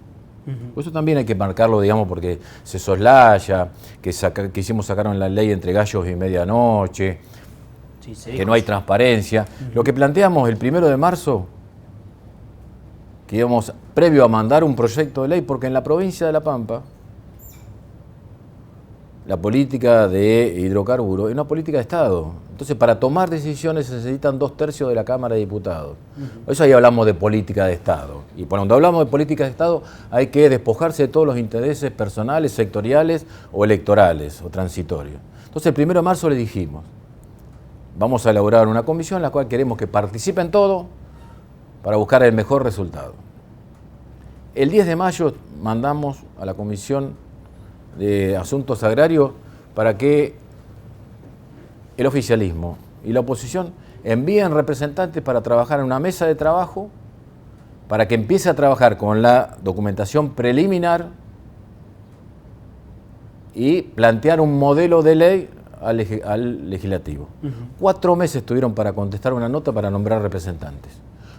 Por eso también hay que marcarlo, digamos, porque se soslaya, que sacaron la ley entre gallos y medianoche, sí, que no hay transparencia. Lo que planteamos el 1 de marzo, que íbamos previo a mandar un proyecto de ley, porque en la provincia de La Pampa, la política de hidrocarburos es una política de Estado. Entonces, para tomar decisiones se necesitan 2/3 de la Cámara de Diputados. Por eso ahí hablamos de política de Estado. Y cuando hablamos de política de Estado hay que despojarse de todos los intereses personales, sectoriales o electorales o transitorios. Entonces, el 1 de marzo le dijimos, vamos a elaborar una comisión en la cual queremos que participen todos para buscar el mejor resultado. El 10 de mayo mandamos a la Comisión de Asuntos Agrarios para que el oficialismo y la oposición envíen representantes para trabajar en una mesa de trabajo para que empiece a trabajar con la documentación preliminar y plantear un modelo de ley al legislativo. 4 meses tuvieron para contestar una nota para nombrar representantes.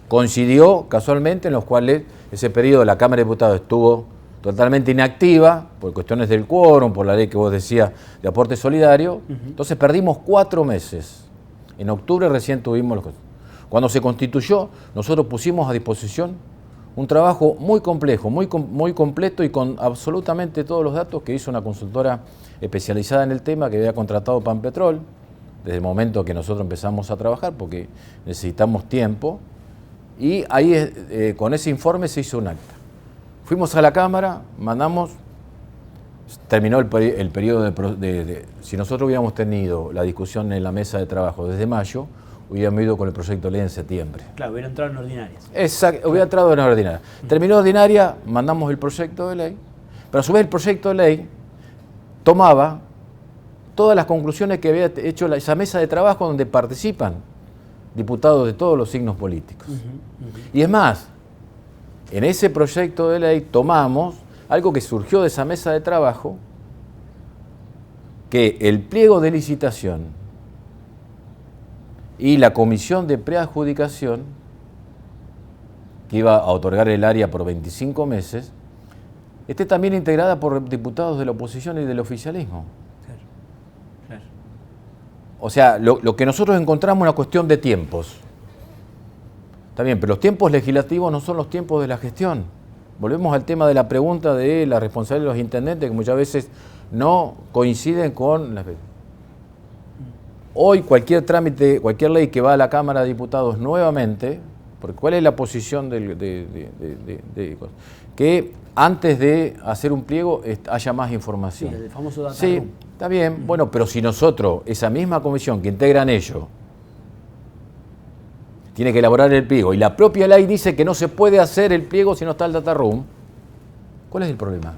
Coincidió casualmente en los cuales ese periodo la Cámara de Diputados estuvo totalmente inactiva, por cuestiones del quórum, por la ley que vos decías de aporte solidario. Entonces perdimos 4 meses. En octubre recién tuvimos los... Cuando se constituyó, nosotros pusimos a disposición un trabajo muy complejo, muy completo y con absolutamente todos los datos que hizo una consultora especializada en el tema que había contratado Pampetrol desde el momento que nosotros empezamos a trabajar, porque necesitamos tiempo. Y ahí con ese informe se hizo un acta. Fuimos a la Cámara, mandamos, terminó el periodo si nosotros hubiéramos tenido la discusión en la mesa de trabajo desde mayo, hubiéramos ido con el proyecto de ley en septiembre. Claro, hubiera entrado en ordinarias. Exacto, hubiera entrado en ordinaria. Terminó ordinaria, mandamos el proyecto de ley, pero a su vez el proyecto de ley tomaba todas las conclusiones que había hecho esa mesa de trabajo donde participan diputados de todos los signos políticos. Y es más, en ese proyecto de ley tomamos algo que surgió de esa mesa de trabajo, que el pliego de licitación y la comisión de preadjudicación, que iba a otorgar el área por 25 meses, esté también integrada por diputados de la oposición y del oficialismo. Claro. O sea, lo que nosotros encontramos es una cuestión de tiempos. Está bien, pero los tiempos legislativos no son los tiempos de la gestión. Volvemos al tema de la pregunta de la responsabilidad de los intendentes, que muchas veces no coinciden con las... Hoy cualquier trámite, cualquier ley que va a la Cámara de Diputados nuevamente, porque ¿cuál es la posición que antes de hacer un pliego haya más información? Sí, el famoso data Sí, room. está bien. Bueno, pero si nosotros, esa misma comisión que integran ellos, tiene que elaborar el pliego y la propia ley dice que no se puede hacer el pliego si no está el data room, ¿cuál es el problema?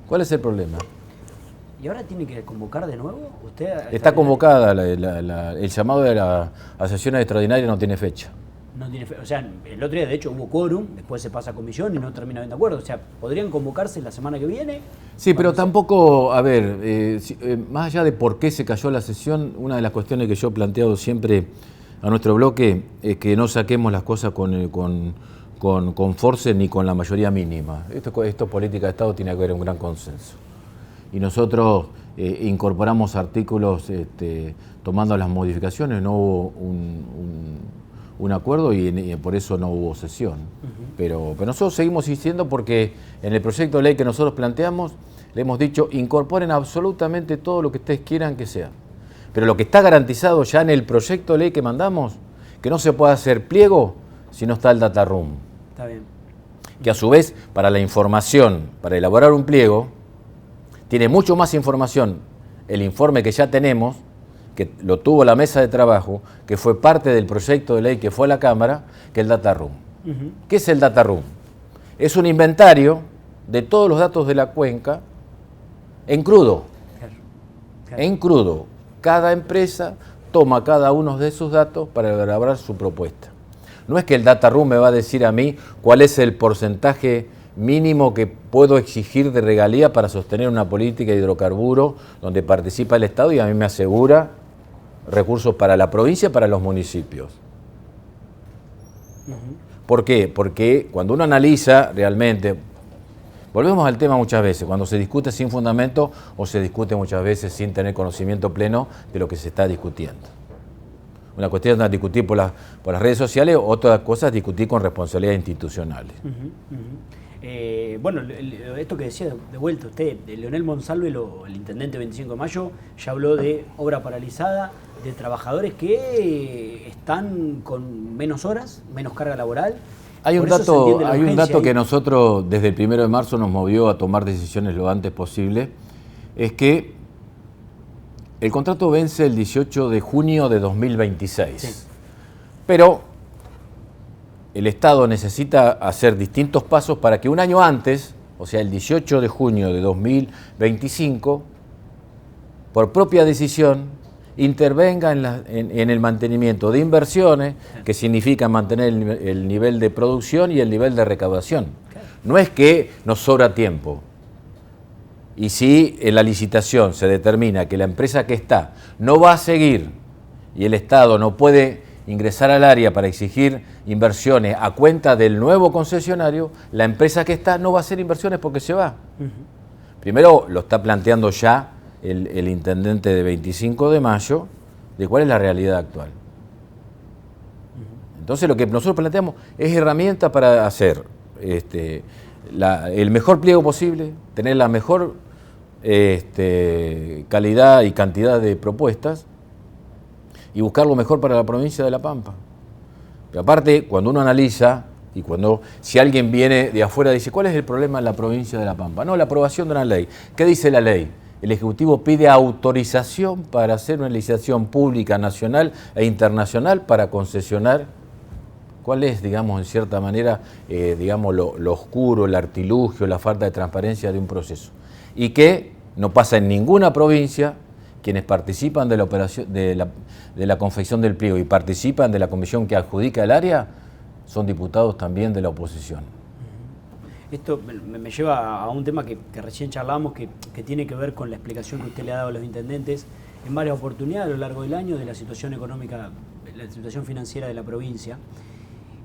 ¿Cuál es el problema? ¿Y ahora tiene que convocar de nuevo? ¿Usted Está convocada, el llamado de la sesión extraordinaria no tiene fecha. No tiene o sea, el otro día de hecho hubo quórum, después se pasa a comisión y no termina bien de acuerdo. O sea, ¿podrían convocarse la semana que viene? Sí, pero tampoco, a ver, más allá de por qué se cayó la sesión, una de las cuestiones que yo he planteado siempre a nuestro bloque es que no saquemos las cosas con force ni con la mayoría mínima. Esto política de Estado tiene que haber un gran consenso. Y nosotros incorporamos artículos tomando las modificaciones, no hubo un acuerdo y por eso no hubo sesión. Pero nosotros seguimos insistiendo porque en el proyecto de ley que nosotros planteamos le hemos dicho incorporen absolutamente todo lo que ustedes quieran que sea. Pero lo que está garantizado ya en el proyecto de ley que mandamos, que no se puede hacer pliego si no está el data room. Está bien. Que a su vez, para la información, para elaborar un pliego, tiene mucho más información el informe que ya tenemos que lo tuvo la mesa de trabajo, que fue parte del proyecto de ley que fue a la Cámara, que es el Data Room. ¿Qué es el Data Room? Es un inventario de todos los datos de la cuenca en crudo. En crudo. Cada empresa toma cada uno de esos datos para elaborar su propuesta. No es que el Data Room me va a decir a mí cuál es el porcentaje mínimo que puedo exigir de regalía para sostener una política de hidrocarburos donde participa el Estado y a mí me asegura recursos para la provincia y para los municipios. ¿Por qué? Porque cuando uno analiza realmente, volvemos al tema muchas veces, cuando se discute sin fundamento o se discute muchas veces sin tener conocimiento pleno de lo que se está discutiendo. Una cuestión es discutir por las redes sociales, otra cosa es discutir con responsabilidades institucionales. Bueno, esto que decía de vuelta usted, Leonel Monsalve, el intendente 25 de mayo, ya habló de obra paralizada, de trabajadores que están con menos horas, menos carga laboral. Hay un dato que nosotros desde el 1 de marzo nos movió a tomar decisiones lo antes posible, es que el contrato vence el 18 de junio de 2026, sí. Pero el Estado necesita hacer distintos pasos para que un año antes, o sea, el 18 de junio de 2025, por propia decisión, intervenga en el mantenimiento de inversiones, que significa mantener el nivel de producción y el nivel de recaudación. No es que nos sobra tiempo. Y si en la licitación se determina que la empresa que está no va a seguir y el Estado no puede ingresar al área para exigir inversiones a cuenta del nuevo concesionario, la empresa que está no va a hacer inversiones porque se va. Primero lo está planteando ya el intendente de 25 de mayo, de cuál es la realidad actual. Entonces lo que nosotros planteamos es herramienta para hacer el mejor pliego posible, tener la mejor calidad y cantidad de propuestas y buscar lo mejor para la provincia de La Pampa. Pero aparte, cuando uno analiza y si alguien viene de afuera y dice, ¿cuál es el problema en la provincia de La Pampa? No, la aprobación de una ley. ¿Qué dice la ley? El Ejecutivo pide autorización para hacer una licitación pública nacional e internacional para concesionar. ¿Cuál es, digamos, en cierta manera, lo oscuro, el artilugio, la falta de transparencia de un proceso? Y que no pasa en ninguna provincia. Quienes participan de la operación, de la confección del pliego y participan de la comisión que adjudica el área, son diputados también de la oposición. Esto me lleva a un tema que recién charlamos, que tiene que ver con la explicación que usted le ha dado a los intendentes en varias oportunidades a lo largo del año de la situación económica, la situación financiera de la provincia.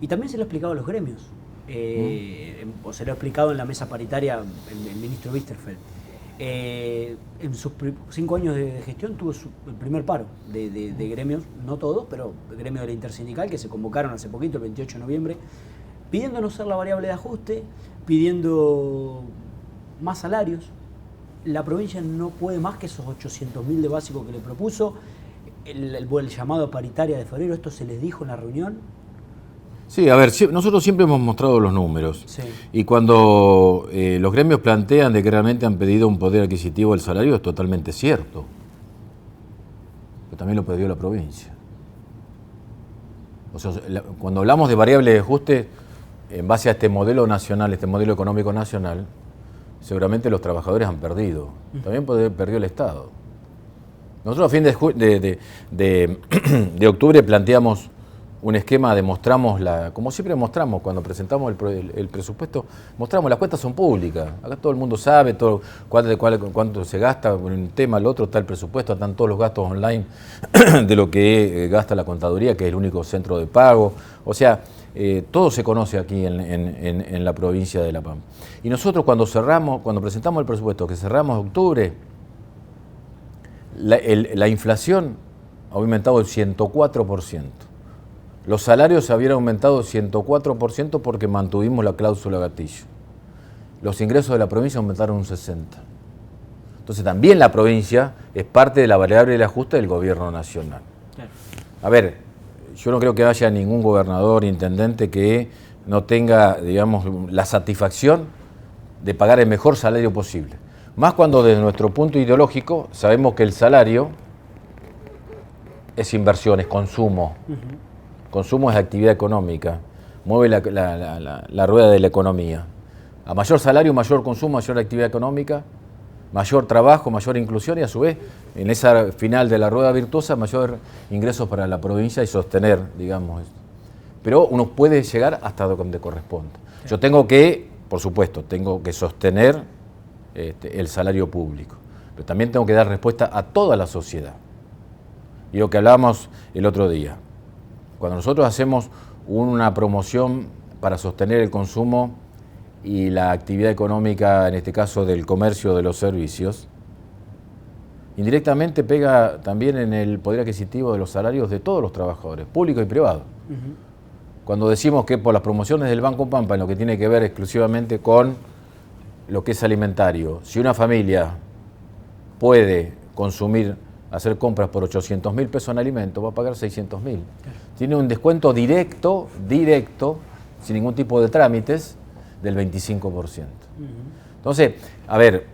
Y también se lo ha explicado a los gremios, o se lo ha explicado en la mesa paritaria el ministro Wisterfeld. En sus 5 años de gestión tuvo el primer paro de gremios, no todos, pero el gremio de la intersindical, que se convocaron hace poquito, el 28 de noviembre, pidiendo no ser la variable de ajuste, pidiendo más salarios. La provincia no puede más que esos 800.000 de básico que le propuso. El llamado a paritaria de febrero, ¿esto se les dijo en la reunión? Sí, a ver, nosotros siempre hemos mostrado los números. Sí. Y cuando los gremios plantean de que realmente han pedido un poder adquisitivo del salario, es totalmente cierto. Pero también lo pidió la provincia. O sea, cuando hablamos de variable de ajuste, en base a este modelo nacional, este modelo económico nacional, seguramente los trabajadores han perdido. También perdió el Estado. Nosotros a fin de octubre planteamos un esquema, demostramos, como siempre mostramos cuando presentamos el presupuesto, mostramos, las cuentas son públicas, acá todo el mundo sabe cuánto se gasta, un tema, el otro, está el presupuesto, están todos los gastos online de lo que gasta la contaduría, que es el único centro de pago, o sea, todo se conoce aquí en la provincia de La Pampa. Y nosotros cuando presentamos el presupuesto, que cerramos en octubre, la inflación ha aumentado el 104%. Los salarios habían aumentado 104% porque mantuvimos la cláusula gatillo. Los ingresos de la provincia aumentaron un 60%. Entonces también la provincia es parte de la variable del ajuste del gobierno nacional. Claro. A ver, yo no creo que haya ningún gobernador, intendente que no tenga, digamos, la satisfacción de pagar el mejor salario posible. Más cuando desde nuestro punto ideológico sabemos que el salario es inversión, es consumo. Consumo es actividad económica, mueve la rueda de la economía. A mayor salario, mayor consumo, mayor actividad económica, mayor trabajo, mayor inclusión y a su vez, en esa final de la rueda virtuosa, mayor ingresos para la provincia y sostener, digamos. Pero uno puede llegar hasta donde corresponde. Yo tengo que, por supuesto, tengo que sostener el salario público, pero también tengo que dar respuesta a toda la sociedad. Y lo que hablábamos el otro día, cuando nosotros hacemos una promoción para sostener el consumo y la actividad económica, en este caso del comercio de los servicios, indirectamente pega también en el poder adquisitivo de los salarios de todos los trabajadores, públicos y privados. Cuando decimos que por las promociones del Banco Pampa, en lo que tiene que ver exclusivamente con lo que es alimentario, si una familia puede consumir, hacer compras por 800.000 pesos en alimentos, va a pagar 600.000. Claro. Tiene un descuento directo, sin ningún tipo de trámites, del 25%. Entonces, a ver,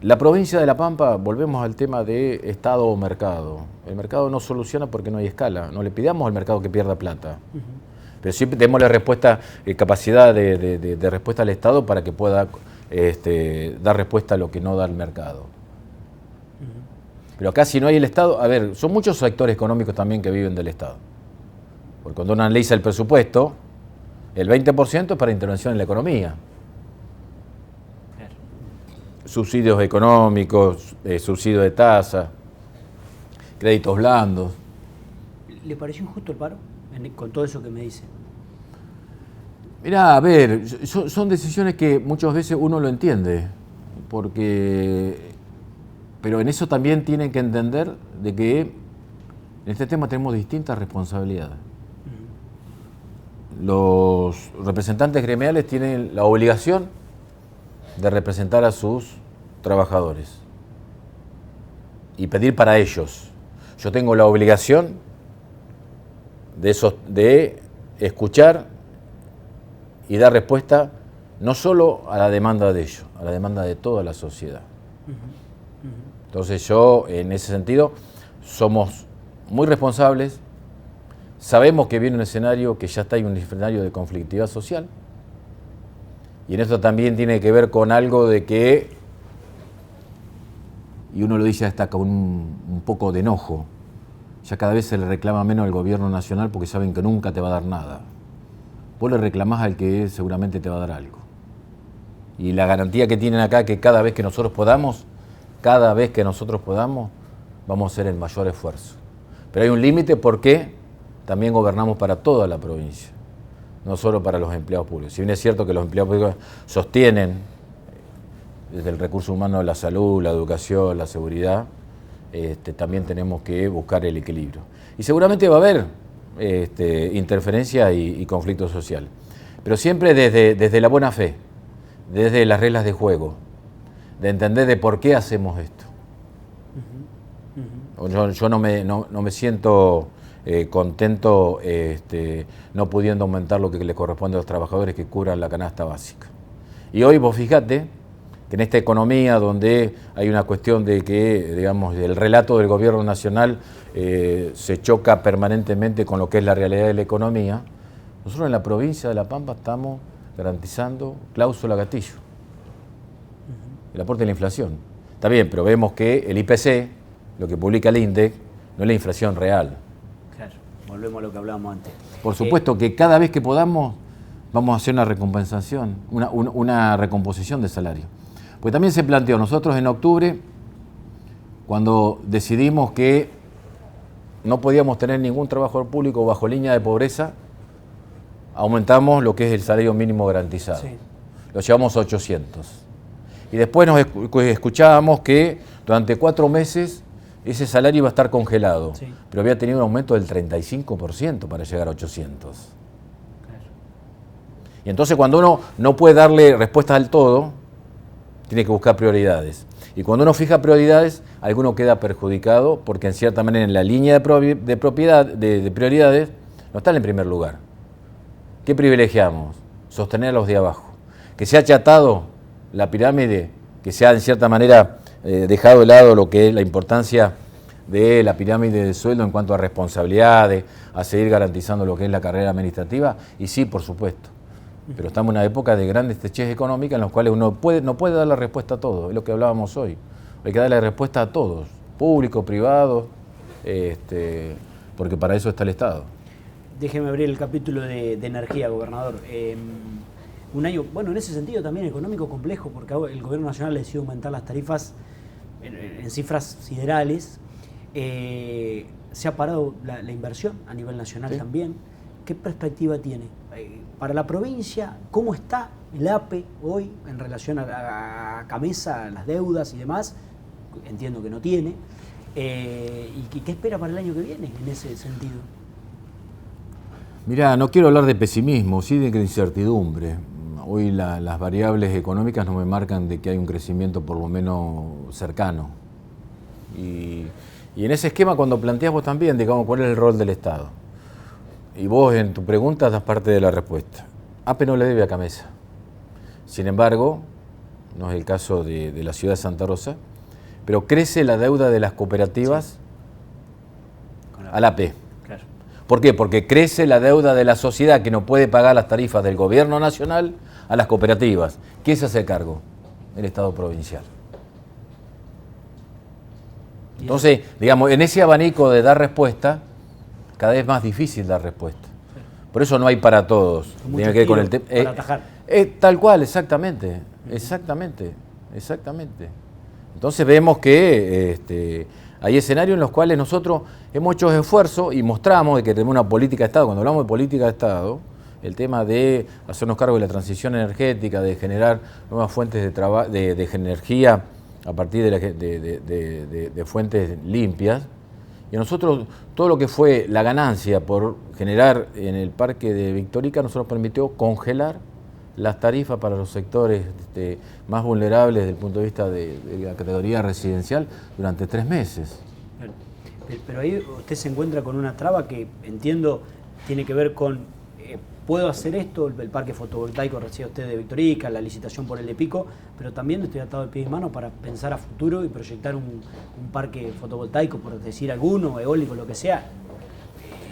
la provincia de La Pampa, volvemos al tema de Estado o mercado. El mercado no soluciona porque no hay escala. No le pidamos al mercado que pierda plata. Pero sí démosle respuesta, capacidad de respuesta al Estado para que pueda dar respuesta a lo que no da el mercado. Pero acá si no hay el Estado, a ver, son muchos sectores económicos también que viven del Estado. Porque cuando uno analiza el presupuesto, el 20% es para intervención en la economía. Claro. Subsidios económicos, subsidios de tasa, créditos blandos. ¿Le pareció injusto el paro con todo eso que me dice? Mirá, a ver, son decisiones que muchas veces uno lo entiende, pero en eso también tienen que entender de que en este tema tenemos distintas responsabilidades. Los representantes gremiales tienen la obligación de representar a sus trabajadores y pedir para ellos. Yo tengo la obligación de escuchar y dar respuesta no solo a la demanda de ellos, a la demanda de toda la sociedad. Entonces yo, en ese sentido, somos muy responsables, sabemos que viene un escenario que ya está en un escenario de conflictividad social, y en esto también tiene que ver con algo de que, y uno lo dice hasta con un poco de enojo, ya cada vez se le reclama menos al gobierno nacional porque saben que nunca te va a dar nada. Vos le reclamás al que seguramente te va a dar algo. Y la garantía que tienen acá que cada vez que nosotros podamos, vamos a hacer el mayor esfuerzo. Pero hay un límite porque también gobernamos para toda la provincia, no solo para los empleados públicos. Si bien es cierto que los empleados públicos sostienen desde el recurso humano la salud, la educación, la seguridad, también tenemos que buscar el equilibrio. Y seguramente va a haber interferencia y conflicto social, pero siempre desde la buena fe, desde las reglas de juego, de entender de por qué hacemos esto. Yo no me siento contento no pudiendo aumentar lo que le corresponde a los trabajadores que cubran la canasta básica. Y hoy vos fíjate que en esta economía donde hay una cuestión de que, digamos, el relato del gobierno nacional se choca permanentemente con lo que es la realidad de la economía, nosotros en la provincia de La Pampa estamos garantizando cláusula gatillo, el aporte de la inflación. Está bien, pero vemos que el IPC, lo que publica el INDEC, no es la inflación real. Claro, volvemos a lo que hablábamos antes. Por supuesto que cada vez que podamos vamos a hacer una recompensación, una recomposición de salario. Porque también se planteó, nosotros en octubre, cuando decidimos que no podíamos tener ningún trabajador público bajo línea de pobreza, aumentamos lo que es el salario mínimo garantizado. Sí. Lo llevamos a 800. Y después nos escuchábamos que durante 4 meses ese salario iba a estar congelado, sí, pero había tenido un aumento del 35% para llegar a 800. Claro. Y entonces cuando uno no puede darle respuesta al todo, tiene que buscar prioridades. Y cuando uno fija prioridades, alguno queda perjudicado porque en cierta manera en la línea de prioridades no están en primer lugar. ¿Qué privilegiamos? Sostener a los de abajo. Que se ha achatado la pirámide, que se ha en cierta manera dejado de lado lo que es la importancia de la pirámide de sueldo en cuanto a responsabilidades, a seguir garantizando lo que es la carrera administrativa, y sí, por supuesto. Pero estamos en una época de grandes estrechez económicas en las cuales uno no puede dar la respuesta a todo, es lo que hablábamos hoy. Hay que darle respuesta a todos, público, privado, porque para eso está el Estado. Déjeme abrir el capítulo de energía, gobernador. Un año, bueno, en ese sentido también económico complejo, porque el gobierno nacional decidió aumentar las tarifas en cifras siderales. Se ha parado la inversión a nivel nacional, ¿sí?, también. ¿Qué perspectiva tiene? Para la provincia, ¿cómo está el APE hoy en relación a Camesa, a las deudas y demás? Entiendo que no tiene. ¿Y qué espera para el año que viene en ese sentido? Mirá, no quiero hablar de pesimismo, sí de incertidumbre. Hoy las variables económicas no me marcan de que hay un crecimiento por lo menos cercano. Y en ese esquema, cuando planteas vos también, digamos, cuál es el rol del Estado. Y vos en tu pregunta das parte de la respuesta. APE no le debe a Camesa. Sin embargo, no es el caso de la ciudad de Santa Rosa, pero crece la deuda de las cooperativas, sí, al APE. Claro. ¿Por qué? Porque crece la deuda de la sociedad que no puede pagar las tarifas del gobierno nacional a las cooperativas. ¿Quién se hace cargo? El Estado provincial. Entonces, digamos, en ese abanico de dar respuesta, cada vez más difícil dar respuesta. Por eso no hay para todos. Tiene que ver con el tema. Para atajar. Tal cual, exactamente. Entonces vemos que hay escenarios en los cuales nosotros hemos hecho esfuerzos y mostramos que tenemos una política de Estado. Cuando hablamos de política de Estado, el tema de hacernos cargo de la transición energética, de generar nuevas fuentes de energía a partir de fuentes limpias. Y a nosotros, todo lo que fue la ganancia por generar en el parque de Victorica, nos permitió congelar las tarifas para los sectores más vulnerables desde el punto de vista de la categoría residencial durante 3 meses. Pero ahí usted se encuentra con una traba que entiendo tiene que ver con, puedo hacer esto, el parque fotovoltaico recibe usted de Victorica, la licitación por el de Pico, pero también estoy atado de pies y manos para pensar a futuro y proyectar un parque fotovoltaico, por decir alguno, eólico, lo que sea,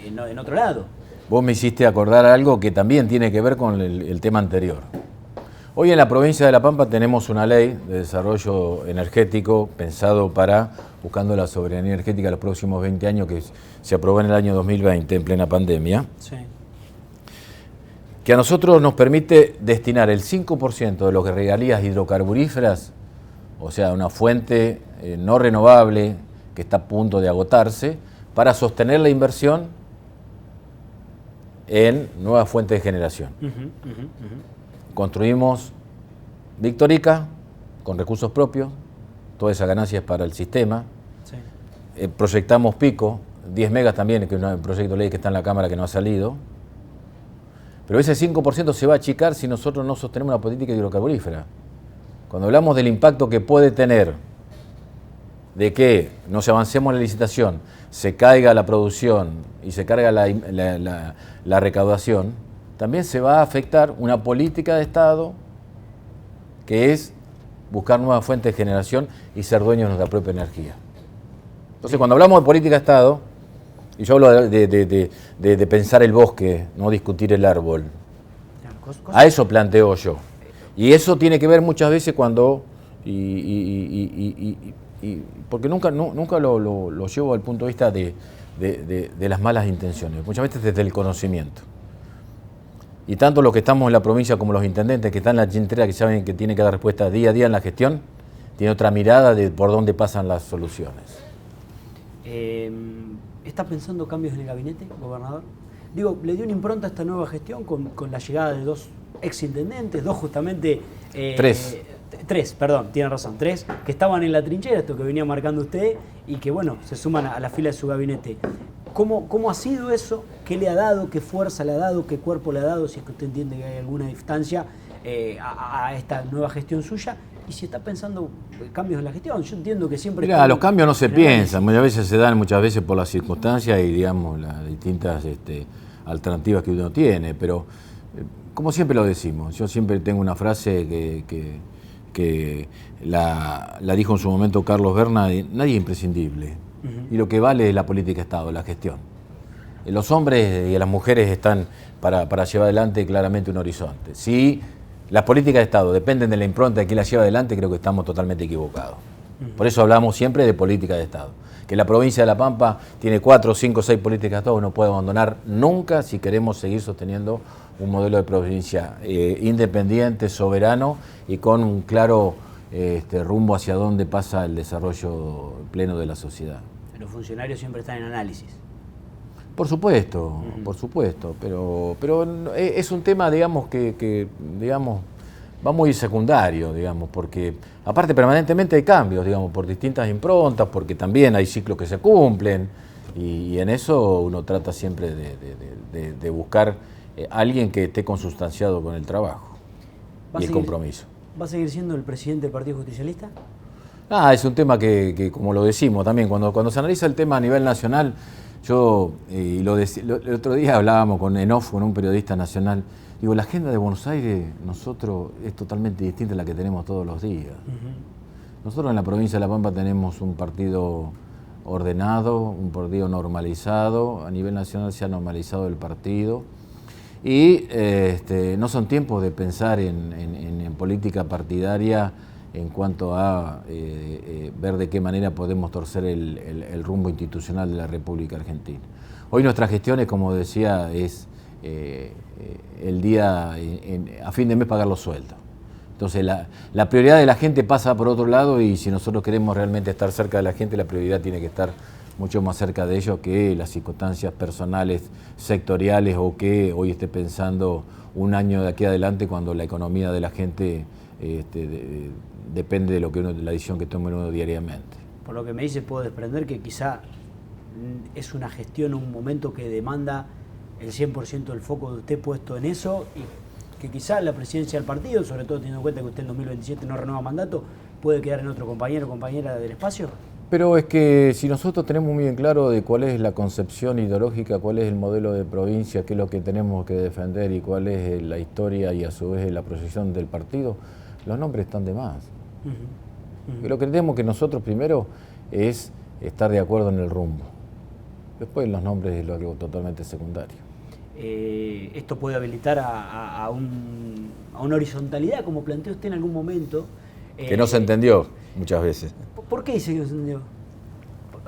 en otro lado. Vos me hiciste acordar algo que también tiene que ver con el tema anterior. Hoy en la provincia de La Pampa tenemos una ley de desarrollo energético pensado buscando la soberanía energética los próximos 20 años, que se aprobó en el año 2020, en plena pandemia. Sí. Que a nosotros nos permite destinar el 5% de las regalías hidrocarburíferas, o sea, una fuente no renovable que está a punto de agotarse, para sostener la inversión en nuevas fuentes de generación. Construimos Victorica con recursos propios, toda esa ganancia es para el sistema. Sí. Proyectamos Pico, 10 megas también, que es un proyecto de ley que está en la Cámara que no ha salido. Pero ese 5% se va a achicar si nosotros no sostenemos una política hidrocarburífera. Cuando hablamos del impacto que puede tener de que nos avancemos en la licitación, se caiga la producción y se carga la recaudación, también se va a afectar una política de Estado que es buscar nuevas fuentes de generación y ser dueños de nuestra propia energía. Entonces, cuando hablamos de política de Estado, y yo hablo de pensar el bosque, no discutir el árbol. A eso planteo yo. Y eso tiene que ver muchas veces cuando, porque nunca lo llevo al punto de vista de las malas intenciones, muchas veces desde el conocimiento. Y tanto los que estamos en la provincia como los intendentes que están en la chintera, que saben que tienen que dar respuesta día a día en la gestión, tienen otra mirada de por dónde pasan las soluciones. ¿Está pensando cambios en el gabinete, gobernador? Digo, le dio una impronta a esta nueva gestión con la llegada de 2 exintendentes, 2 justamente... 3. 3, perdón, tiene razón, 3, que estaban en la trinchera, esto que venía marcando usted, y que, bueno, se suman a la fila de su gabinete. ¿Cómo ha sido eso? ¿Qué le ha dado? ¿Qué fuerza le ha dado? ¿Qué cuerpo le ha dado? Si es que usted entiende que hay alguna distancia a esta nueva gestión suya. Y si está pensando cambios en la gestión, yo entiendo que siempre... Mira, los cambios no se piensan, muchas veces se dan por las circunstancias y, digamos, las distintas alternativas que uno tiene, pero como siempre lo decimos, yo siempre tengo una frase que la dijo en su momento Carlos Berna, nadie es imprescindible. y lo que vale es la política de Estado, la gestión. Los hombres y las mujeres están para llevar adelante claramente un horizonte. Si las políticas de Estado dependen de la impronta de quien las lleva adelante, creo que estamos totalmente equivocados. Por eso hablamos siempre de política de Estado. Que la provincia de La Pampa tiene 4, 5, 6 políticas de Estado, no puede abandonar nunca si queremos seguir sosteniendo un modelo de provincia independiente, soberano y con un claro rumbo hacia dónde pasa el desarrollo pleno de la sociedad. Los funcionarios siempre están en análisis. Por supuesto, pero es un tema, digamos, que digamos, va muy secundario, digamos, porque aparte permanentemente hay cambios, digamos, por distintas improntas, porque también hay ciclos que se cumplen, y en eso uno trata siempre de buscar alguien que esté consustanciado con el trabajo y el compromiso. ¿Va a seguir siendo el presidente del Partido Justicialista? Es un tema que como lo decimos también, cuando se analiza el tema a nivel nacional, yo, el otro día hablábamos con un periodista nacional, digo, la agenda de Buenos Aires nosotros es totalmente distinta a la que tenemos todos los días. Nosotros en la provincia de La Pampa tenemos un partido ordenado, un partido normalizado, a nivel nacional se ha normalizado el partido, y no son tiempos de pensar en política partidaria en cuanto a ver de qué manera podemos torcer el rumbo institucional de la República Argentina. Hoy nuestra gestión es, como decía, es el día, a fin de mes pagar los sueldos. Entonces la prioridad de la gente pasa por otro lado, y si nosotros queremos realmente estar cerca de la gente, la prioridad tiene que estar mucho más cerca de ellos que las circunstancias personales, sectoriales, o que hoy esté pensando un año de aquí adelante cuando la economía de la gente depende de la decisión que tome uno diariamente. Por lo que me dice, puedo desprender que quizá es una gestión, un momento que demanda el 100% del foco de usted puesto en eso, y que quizá la presidencia del partido, sobre todo teniendo en cuenta que usted en 2027 no renueva mandato, puede quedar en otro compañero o compañera del espacio. Pero es que si nosotros tenemos muy bien claro de cuál es la concepción ideológica, cuál es el modelo de provincia, qué es lo que tenemos que defender y cuál es la historia y a su vez la proyección del partido, los nombres están de más. Lo que tenemos que nosotros primero es estar de acuerdo en el rumbo. Después los nombres es algo totalmente secundario. Esto puede habilitar a una horizontalidad, como planteó usted en algún momento. Que no se entendió muchas veces. ¿Por qué dice que no se entendió?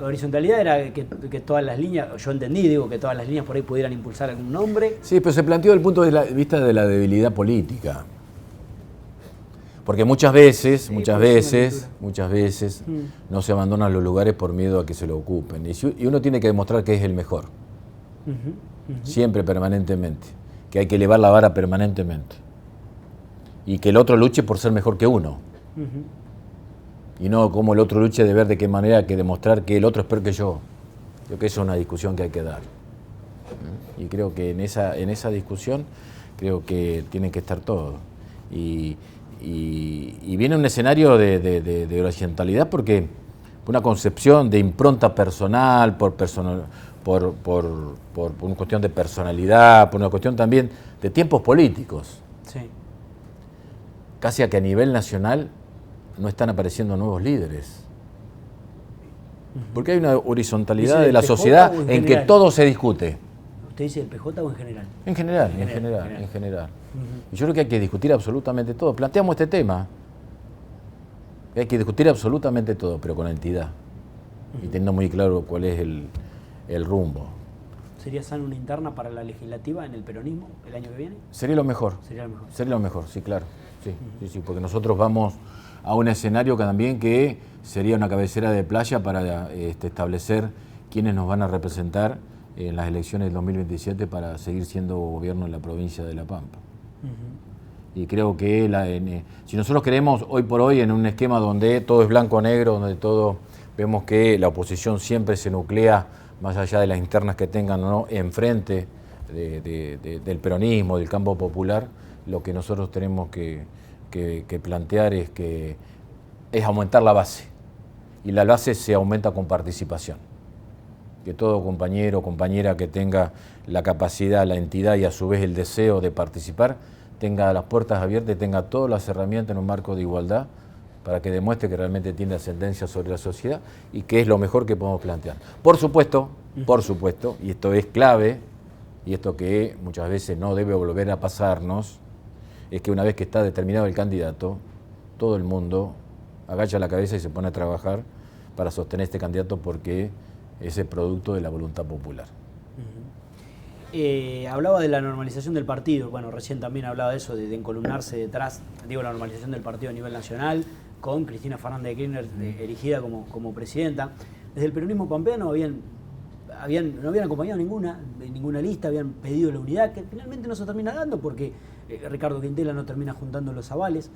Horizontalidad era que todas las líneas, yo entendí, digo, que todas las líneas por ahí pudieran impulsar algún nombre. Sí, pero se planteó desde el punto de vista de la debilidad política. Porque muchas veces no se abandonan los lugares por miedo a que se lo ocupen. Y uno tiene que demostrar que es el mejor. Siempre, permanentemente. Que hay que elevar la vara permanentemente. Y que el otro luche por ser mejor que uno. Y no como el otro luche de ver de qué manera hay que demostrar que el otro es peor que yo. Creo que esa es una discusión que hay que dar. Y creo que en esa discusión creo que tienen que estar todos. Y viene un escenario de horizontalidad porque una concepción de impronta personal, por una cuestión de personalidad, por una cuestión también de tiempos políticos. Sí. Casi a que a nivel nacional no están apareciendo nuevos líderes. Porque hay una horizontalidad de la sociedad en que todo se discute. ¿Usted dice el PJ o en general? En general. Y yo creo que hay que discutir absolutamente todo. Planteamos este tema. Hay que discutir absolutamente todo, pero con entidad. Y teniendo muy claro cuál es el rumbo. ¿Sería sana una interna para la legislativa en el peronismo el año que viene? Sería lo mejor. Sería lo mejor, sí, claro. Sí, porque nosotros vamos a un escenario que sería una cabecera de playa para establecer quiénes nos van a representar en las elecciones del 2027 para seguir siendo gobierno en la provincia de La Pampa. Y creo que si nosotros queremos hoy por hoy en un esquema donde todo es blanco o negro, donde todo vemos que la oposición siempre se nuclea, más allá de las internas que tengan o no, enfrente del peronismo, del campo popular, lo que nosotros tenemos que plantear es aumentar la base. Y la base se aumenta con participación. Que todo compañero o compañera que tenga la capacidad, la entidad y a su vez el deseo de participar, tenga las puertas abiertas y tenga todas las herramientas en un marco de igualdad para que demuestre que realmente tiene ascendencia sobre la sociedad y que es lo mejor que podemos plantear. Por supuesto, y esto es clave, y esto que muchas veces no debe volver a pasarnos, es que una vez que está determinado el candidato, todo el mundo agacha la cabeza y se pone a trabajar para sostener este candidato porque es el producto de la voluntad popular. Hablaba de la normalización del partido, bueno, recién también hablaba de eso, de encolumnarse detrás, digo, la normalización del partido a nivel nacional, con Cristina Fernández de Kirchner erigida como presidenta. Desde el peronismo pampeano no habían acompañado ninguna lista, habían pedido la unidad, que finalmente no se termina dando porque Ricardo Quintela no termina juntando los avales.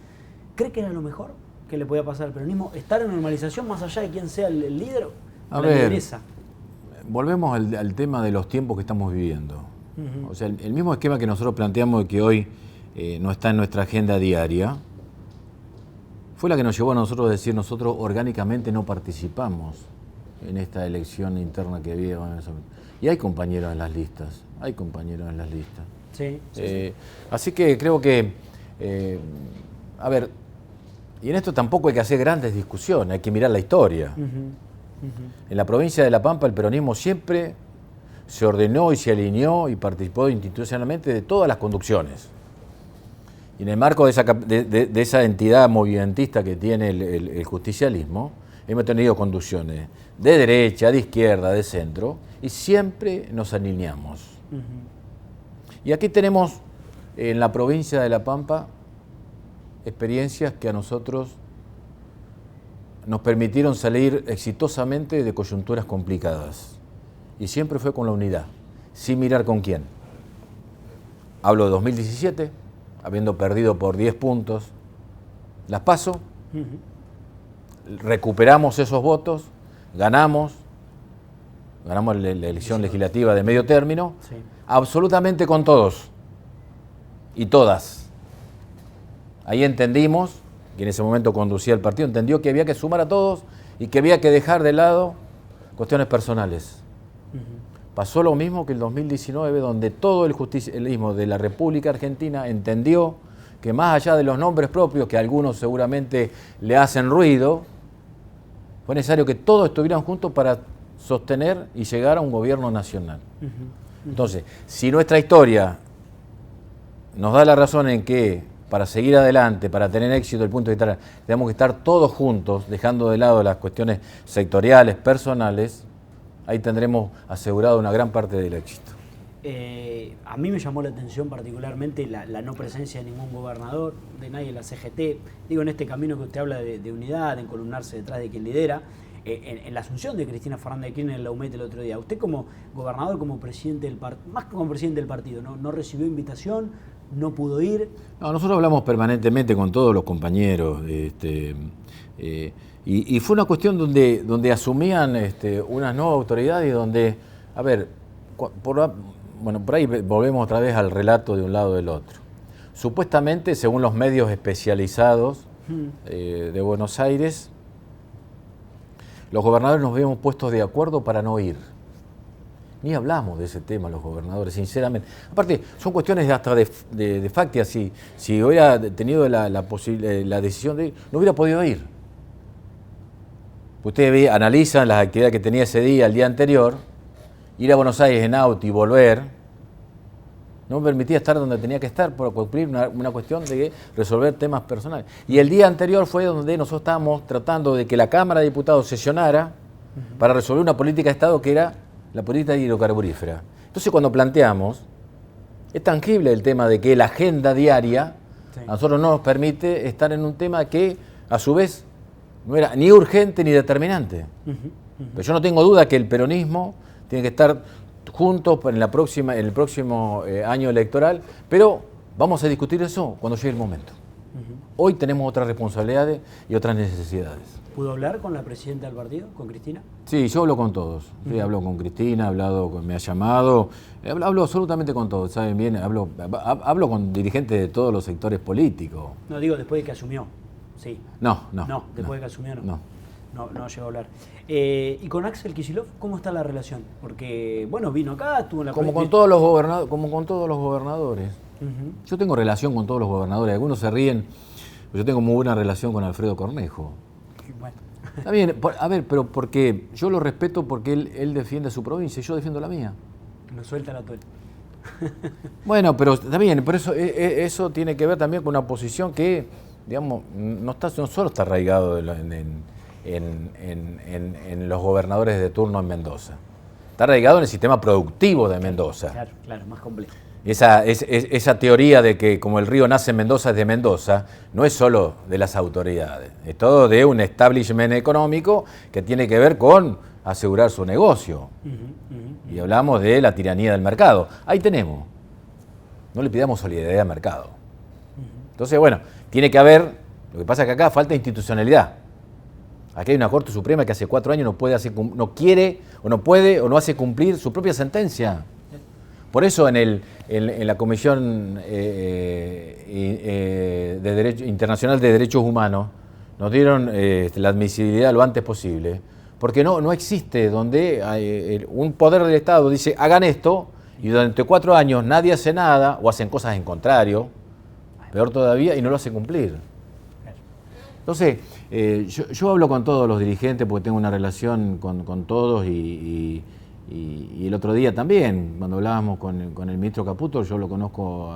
¿Cree que era lo mejor que le podía pasar al peronismo? ¿Estar en normalización más allá de quién sea el líder o la lideresa? Volvemos al tema de los tiempos que estamos viviendo. O sea, el mismo esquema que nosotros planteamos de que hoy no está en nuestra agenda diaria, fue la que nos llevó a nosotros a decir, nosotros orgánicamente no participamos en esta elección interna que había. Y hay compañeros en las listas, Sí. Así que creo que, a ver, y en esto tampoco hay que hacer grandes discusiones, hay que mirar la historia. En la provincia de La Pampa el peronismo siempre se ordenó y se alineó y participó institucionalmente de todas las conducciones. Y en el marco de esa entidad movimentista que tiene el justicialismo, hemos tenido conducciones de derecha, de izquierda, de centro, y siempre nos alineamos. Y aquí tenemos en la provincia de La Pampa experiencias que a nosotros nos permitieron salir exitosamente de coyunturas complicadas. Y siempre fue con la unidad, sin mirar con quién. Hablo de 2017, habiendo perdido por 10 puntos las PASO, recuperamos esos votos, ganamos la elección legislativa de medio término, sí, absolutamente con todos y todas. Ahí entendimos, que en ese momento conducía el partido, entendió que había que sumar a todos y que había que dejar de lado cuestiones personales. Pasó lo mismo que el 2019, donde todo el justicialismo de la República Argentina entendió que más allá de los nombres propios, que a algunos seguramente le hacen ruido, fue necesario que todos estuvieran juntos para sostener y llegar a un gobierno nacional. Entonces, si nuestra historia nos da la razón en que para seguir adelante, para tener éxito desde el punto de vista, tenemos que estar todos juntos, dejando de lado las cuestiones sectoriales, personales, ahí tendremos asegurado una gran parte del éxito. A mí me llamó la atención particularmente la no presencia de ningún gobernador, de nadie de la CGT. Digo, en este camino que usted habla de unidad, de encolumnarse detrás de quien lidera, en la asunción de Cristina Fernández de Kirchner en la UMET el otro día. Usted como gobernador, como presidente del partido, más que como presidente del partido, ¿no recibió invitación? ¿No pudo ir? No, nosotros hablamos permanentemente con todos los compañeros, y fue una cuestión donde asumían unas nuevas autoridades y donde, a ver, por ahí volvemos otra vez al relato de un lado del otro. Supuestamente, según los medios especializados de Buenos Aires, los gobernadores nos habíamos puesto de acuerdo para no ir. Ni hablamos de ese tema los gobernadores, sinceramente. Aparte, son cuestiones hasta de factia. Si hubiera tenido la decisión de ir, no hubiera podido ir. Ustedes analizan las actividades que tenía ese día, el día anterior, ir a Buenos Aires en auto y volver, no me permitía estar donde tenía que estar por cumplir una cuestión de resolver temas personales. Y el día anterior fue donde nosotros estábamos tratando de que la Cámara de Diputados sesionara para resolver una política de Estado que era la política hidrocarburífera. Entonces, cuando planteamos, es tangible el tema de que la agenda diaria a nosotros no nos permite estar en un tema que, a su vez, no era ni urgente ni determinante. Pero yo no tengo duda que el peronismo tiene que estar juntos en el próximo año electoral, pero vamos a discutir eso cuando llegue el momento. Hoy tenemos otras responsabilidades y otras necesidades. ¿Pudo hablar con la presidenta del partido, con Cristina? Sí, yo hablo con todos. Sí, hablo con Cristina, me ha llamado, hablo absolutamente con todos, ¿saben bien? Hablo con dirigentes de todos los sectores políticos. No, digo después de que asumió, sí. No, después de que asumió no llegó a hablar. ¿Y con Axel Kicillof cómo está la relación? Porque, bueno, vino acá, estuvo en la... Como con todos los gobernadores. Yo tengo relación con todos los gobernadores. Algunos se ríen Yo tengo muy buena relación con Alfredo Cornejo. Bueno. Está bien, a ver, pero porque yo lo respeto porque él defiende su provincia y yo defiendo la mía. No suelta la tuela. Bueno, pero está bien, por eso tiene que ver también con una posición que, digamos, no solo está arraigado en los gobernadores de turno en Mendoza. Está arraigado en el sistema productivo de Mendoza. Claro, más complejo. Esa teoría de que como el río nace en Mendoza es de Mendoza, no es solo de las autoridades, es todo de un establishment económico que tiene que ver con asegurar su negocio. Y hablamos de la tiranía del mercado. Ahí tenemos. No le pidamos solidaridad al mercado. Entonces, bueno, tiene que haber, lo que pasa es que acá falta institucionalidad. Aquí hay una Corte Suprema que hace 4 años no quiere o no puede o no hace cumplir su propia sentencia. Por eso en la Comisión Internacional de Derechos Humanos nos dieron la admisibilidad lo antes posible, porque no existe donde un poder del Estado dice hagan esto y durante 4 años nadie hace nada o hacen cosas en contrario, peor todavía, y no lo hace cumplir. Entonces, yo hablo con todos los dirigentes porque tengo una relación con todos y el otro día también, cuando hablábamos con el ministro Caputo, yo lo conozco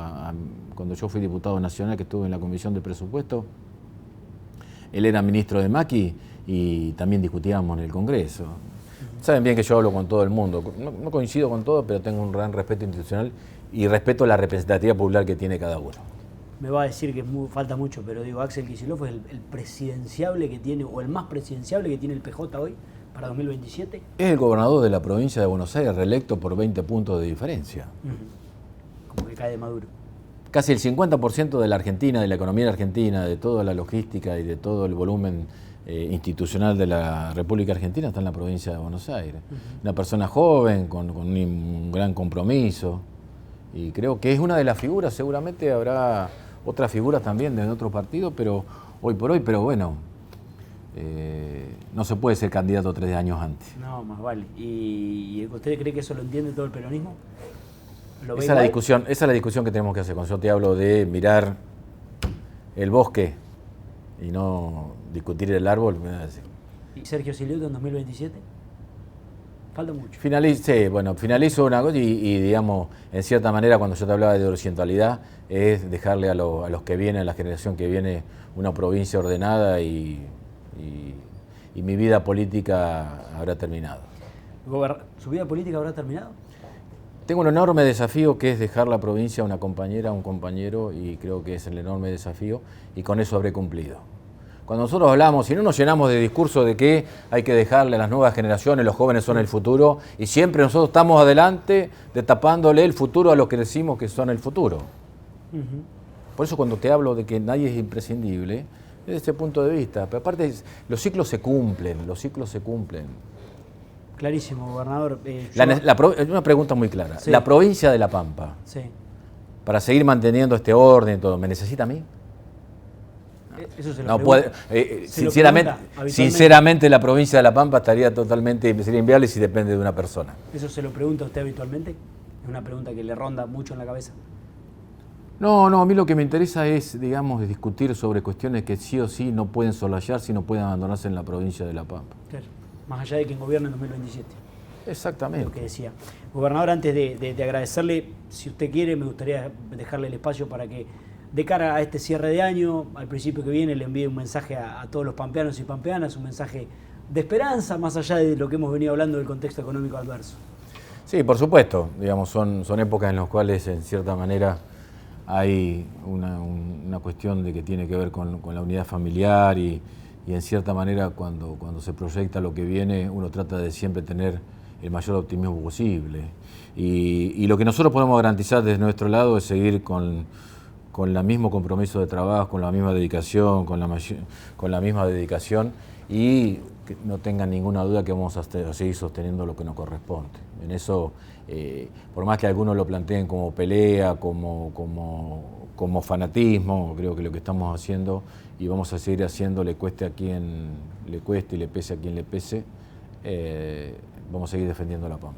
cuando yo fui diputado nacional, que estuve en la Comisión de Presupuesto, él era ministro de Macri y también discutíamos en el Congreso. Saben bien que yo hablo con todo el mundo, no coincido con todo, pero tengo un gran respeto institucional y respeto la representatividad popular que tiene cada uno. Me va a decir que falta mucho, pero digo, Axel Kicillof es el presidenciable que tiene, o el más presidenciable que tiene el PJ hoy, para 2027. Es el gobernador de la provincia de Buenos Aires, reelecto por 20 puntos de diferencia. Como que cae de Maduro. Casi el 50% de la Argentina, de la economía argentina, de toda la logística y de todo el volumen institucional de la República Argentina está en la provincia de Buenos Aires. Una persona joven, con un gran compromiso, y creo que es una de las figuras. Seguramente habrá otras figuras también de otros partidos, pero hoy por hoy, pero bueno, no se puede ser candidato 3 años antes. No, más vale. ¿Y usted cree que eso lo entiende todo el peronismo? Esa es la discusión que tenemos que hacer. Cuando yo te hablo de mirar el bosque y no discutir el árbol, me va a decir. ¿Y Sergio Siliuto en 2027? Falta mucho. Finalizo una cosa y digamos, en cierta manera, cuando yo te hablaba de horizontalidad, es dejarle a los que vienen, a la generación que viene, una provincia ordenada y mi vida política habrá terminado. ¿Su vida política habrá terminado? Tengo un enorme desafío que es dejar la provincia a una compañera, a un compañero, y creo que es el enorme desafío, y con eso habré cumplido. Cuando nosotros hablamos, si no nos llenamos de discurso de que hay que dejarle a las nuevas generaciones, los jóvenes son el futuro, y siempre nosotros estamos adelante destapándole el futuro a los que decimos que son el futuro. Por eso cuando te hablo de que nadie es imprescindible, desde ese punto de vista. Pero aparte, los ciclos se cumplen. Clarísimo, gobernador. Una pregunta muy clara. Sí. La provincia de La Pampa, Sí. para seguir manteniendo este orden y todo, ¿me necesita a mí? Eso se lo No pregunta. puede, Se lo pregunta habitualmente. sinceramente sería inviable si depende de una persona. ¿Eso se lo pregunta a usted habitualmente? Es una pregunta que le ronda mucho en la cabeza. No, a mí lo que me interesa es, digamos, discutir sobre cuestiones que sí o sí no pueden solayarse y no pueden abandonarse en la provincia de La Pampa. Claro. Más allá de quien gobierne en 2027. Exactamente. Lo que decía. Gobernador, antes de agradecerle, si usted quiere, me gustaría dejarle el espacio para que, de cara a este cierre de año, al principio que viene, le envíe un mensaje a todos los pampeanos y pampeanas, un mensaje de esperanza, más allá de lo que hemos venido hablando del contexto económico adverso. Sí, por supuesto. Digamos, son épocas en las cuales, en cierta manera, hay una cuestión de que tiene que ver con la unidad familiar y en cierta manera cuando se proyecta lo que viene, uno trata de siempre tener el mayor optimismo posible. Y lo que nosotros podemos garantizar desde nuestro lado es seguir con el mismo compromiso de trabajo, con la misma dedicación, con la misma dedicación, y que no tengan ninguna duda que vamos a seguir sosteniendo lo que nos corresponde. En eso, por más que algunos lo planteen como pelea, como fanatismo, creo que lo que estamos haciendo y vamos a seguir haciendo, le cueste a quien le cueste y le pese a quien le pese, vamos a seguir defendiendo La Pampa.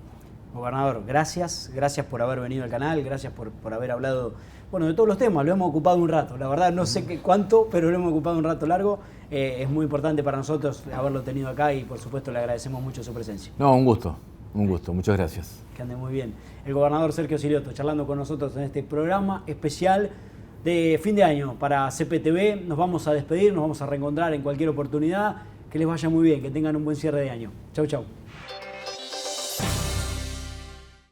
Gobernador, gracias por haber venido al canal, gracias por haber hablado, bueno, de todos los temas, lo hemos ocupado un rato, la verdad no sé cuánto, pero lo hemos ocupado un rato largo, es muy importante para nosotros haberlo tenido acá y por supuesto le agradecemos mucho su presencia. No, un gusto, muchas gracias. Que ande muy bien. El gobernador Sergio Sirioto charlando con nosotros en este programa especial de fin de año para CPTV, nos vamos a despedir, nos vamos a reencontrar en cualquier oportunidad, que les vaya muy bien, que tengan un buen cierre de año. Chau, chau.